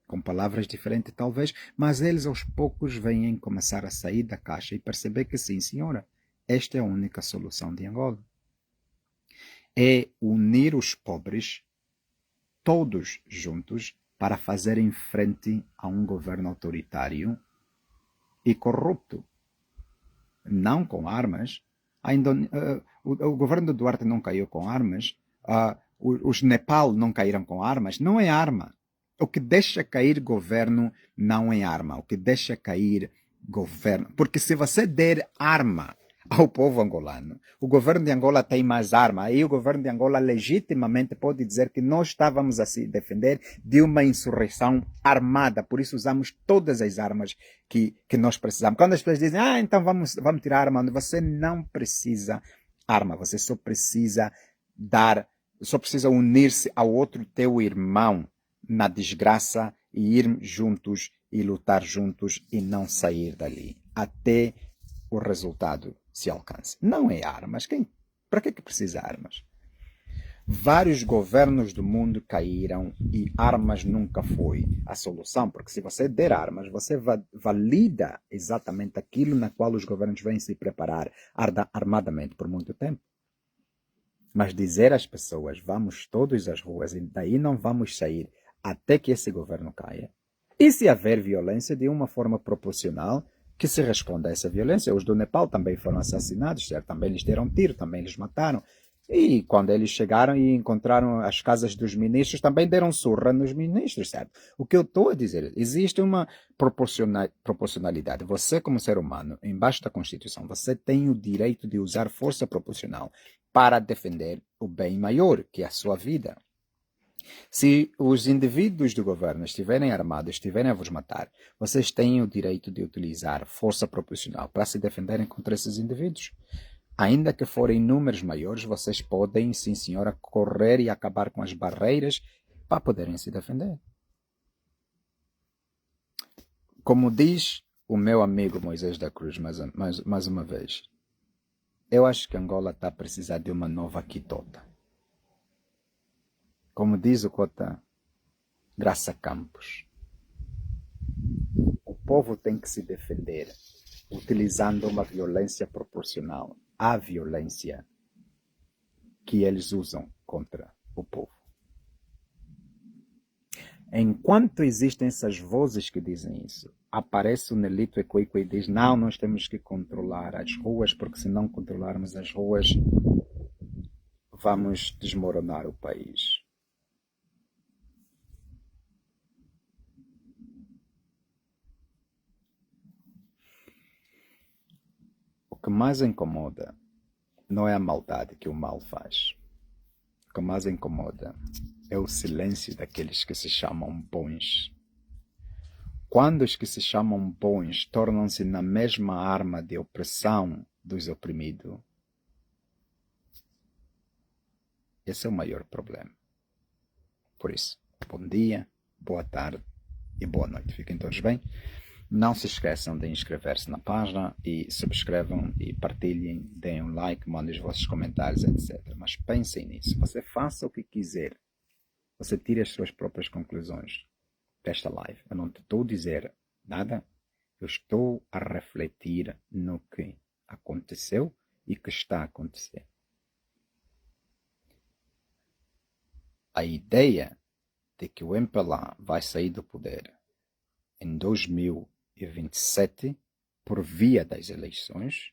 com palavras diferentes talvez, mas eles aos poucos vêm começar a sair da caixa e perceber que sim, senhora, esta é a única solução de Angola. É unir os pobres, todos juntos, para fazerem frente a um governo autoritário e corrupto. Não com armas. O governo do Duarte não caiu com armas. Os Nepal não caíram com armas. Não é arma. O que deixa cair governo não é arma. O que deixa cair governo. Porque se você der arma ao povo angolano, o governo de Angola tem mais arma. Aí o governo de Angola legitimamente pode dizer que nós estávamos a se defender de uma insurreição armada. Por isso usamos todas as armas que nós precisamos. Quando as pessoas dizem, então vamos tirar arma, você não precisa arma. Você só precisa unir-se ao outro teu irmão na desgraça e ir juntos e lutar juntos e não sair dali. Até o resultado se alcance. Não é armas. Para que precisa armas? Vários governos do mundo caíram e armas nunca foi a solução, porque se você der armas, você valida exatamente aquilo na qual os governos vêm se preparar armadamente por muito tempo. Mas dizer às pessoas, vamos todos às ruas e daí não vamos sair até que esse governo caia. E se haver violência de uma forma proporcional, que se responde a essa violência. Os do Nepal também foram assassinados, certo? Também lhes deram tiro, também lhes mataram. E quando eles chegaram e encontraram as casas dos ministros, também deram surra nos ministros, certo? O que eu estou a dizer, existe uma proporcionalidade. Você, como ser humano, embaixo da Constituição, você tem o direito de usar força proporcional para defender o bem maior, que é a sua vida. Se os indivíduos do governo estiverem armados, estiverem a vos matar, vocês têm o direito de utilizar força proporcional para se defenderem contra esses indivíduos. Ainda que forem números maiores, vocês podem, sim senhora, correr e acabar com as barreiras para poderem se defender. Como diz o meu amigo Moisés da Cruz, mais uma vez, eu acho que Angola está a precisar de uma nova Quitota. Como diz o cota Graça Campos, o povo tem que se defender utilizando uma violência proporcional à violência que eles usam contra o povo. Enquanto existem essas vozes que dizem isso, aparece o Nelito Equico e diz: não, nós temos que controlar as ruas, porque se não controlarmos as ruas, vamos desmoronar o país. O que mais incomoda não é a maldade que o mal faz. O que mais incomoda é o silêncio daqueles que se chamam bons. Quando os que se chamam bons tornam-se na mesma arma de opressão dos oprimidos, esse é o maior problema. Por isso, bom dia, boa tarde e boa noite. Fiquem todos bem. Não se esqueçam de inscrever-se na página e subscrevam e partilhem, deem um like, mandem os vossos comentários, etc. Mas pensem nisso. Você faça o que quiser. Você tire as suas próprias conclusões desta live. Eu não te estou a dizer nada. Eu estou a refletir no que aconteceu e que está a acontecer. A ideia de que o MPLA vai sair do poder em 2027 por via das eleições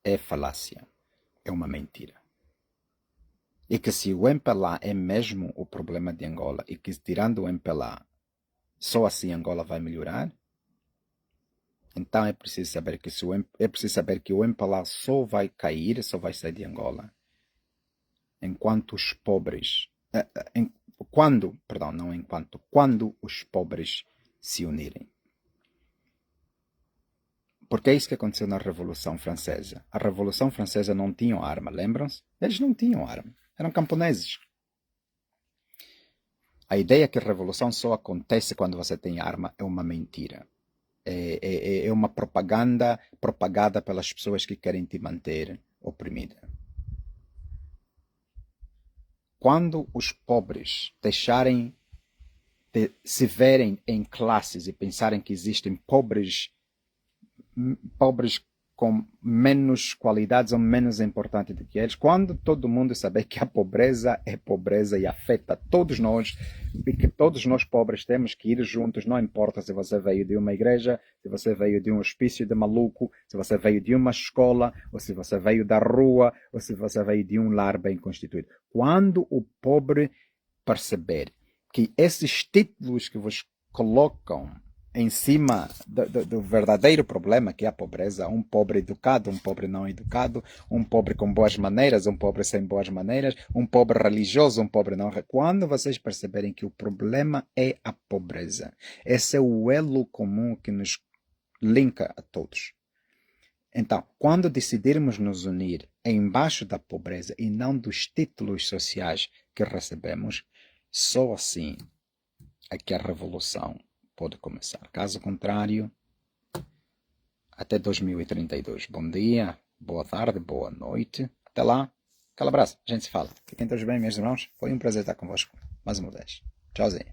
é falácia, é uma mentira. E que se o MPLA é mesmo o problema de Angola e que tirando o MPLA só assim Angola vai melhorar, então é preciso saber que o MPLA só vai cair, só vai sair de Angola enquanto os pobres quando os pobres se unirem. Porque é isso que aconteceu na Revolução Francesa. A Revolução Francesa não tinha arma, lembram-se? Eles não tinham arma, eram camponeses. A ideia que a revolução só acontece quando você tem arma é uma mentira. É uma propaganda propagada pelas pessoas que querem te manter oprimida. Quando os pobres deixarem de se verem em classes e pensarem que existem pobres com menos qualidades ou menos importantes do que eles, quando todo mundo saber que a pobreza é pobreza e afeta todos nós, e que todos nós pobres temos que ir juntos, não importa se você veio de uma igreja, se você veio de um hospício de maluco, se você veio de uma escola, ou se você veio da rua, ou se você veio de um lar bem constituído. Quando o pobre perceber que esses títulos que vos colocam em cima do verdadeiro problema, que é a pobreza, um pobre educado, um pobre não educado, um pobre com boas maneiras, um pobre sem boas maneiras, um pobre religioso, um pobre não. Quando vocês perceberem que o problema é a pobreza, esse é o elo comum que nos linka a todos. Então, quando decidirmos nos unir embaixo da pobreza e não dos títulos sociais que recebemos, só assim é que a revolução pode começar. Caso contrário, até 2032. Bom dia, boa tarde, boa noite. Até lá. Aquele abraço. A gente se fala. Fiquem todos bem, meus irmãos. Foi um prazer estar convosco mais uma vez. Tchauzinho.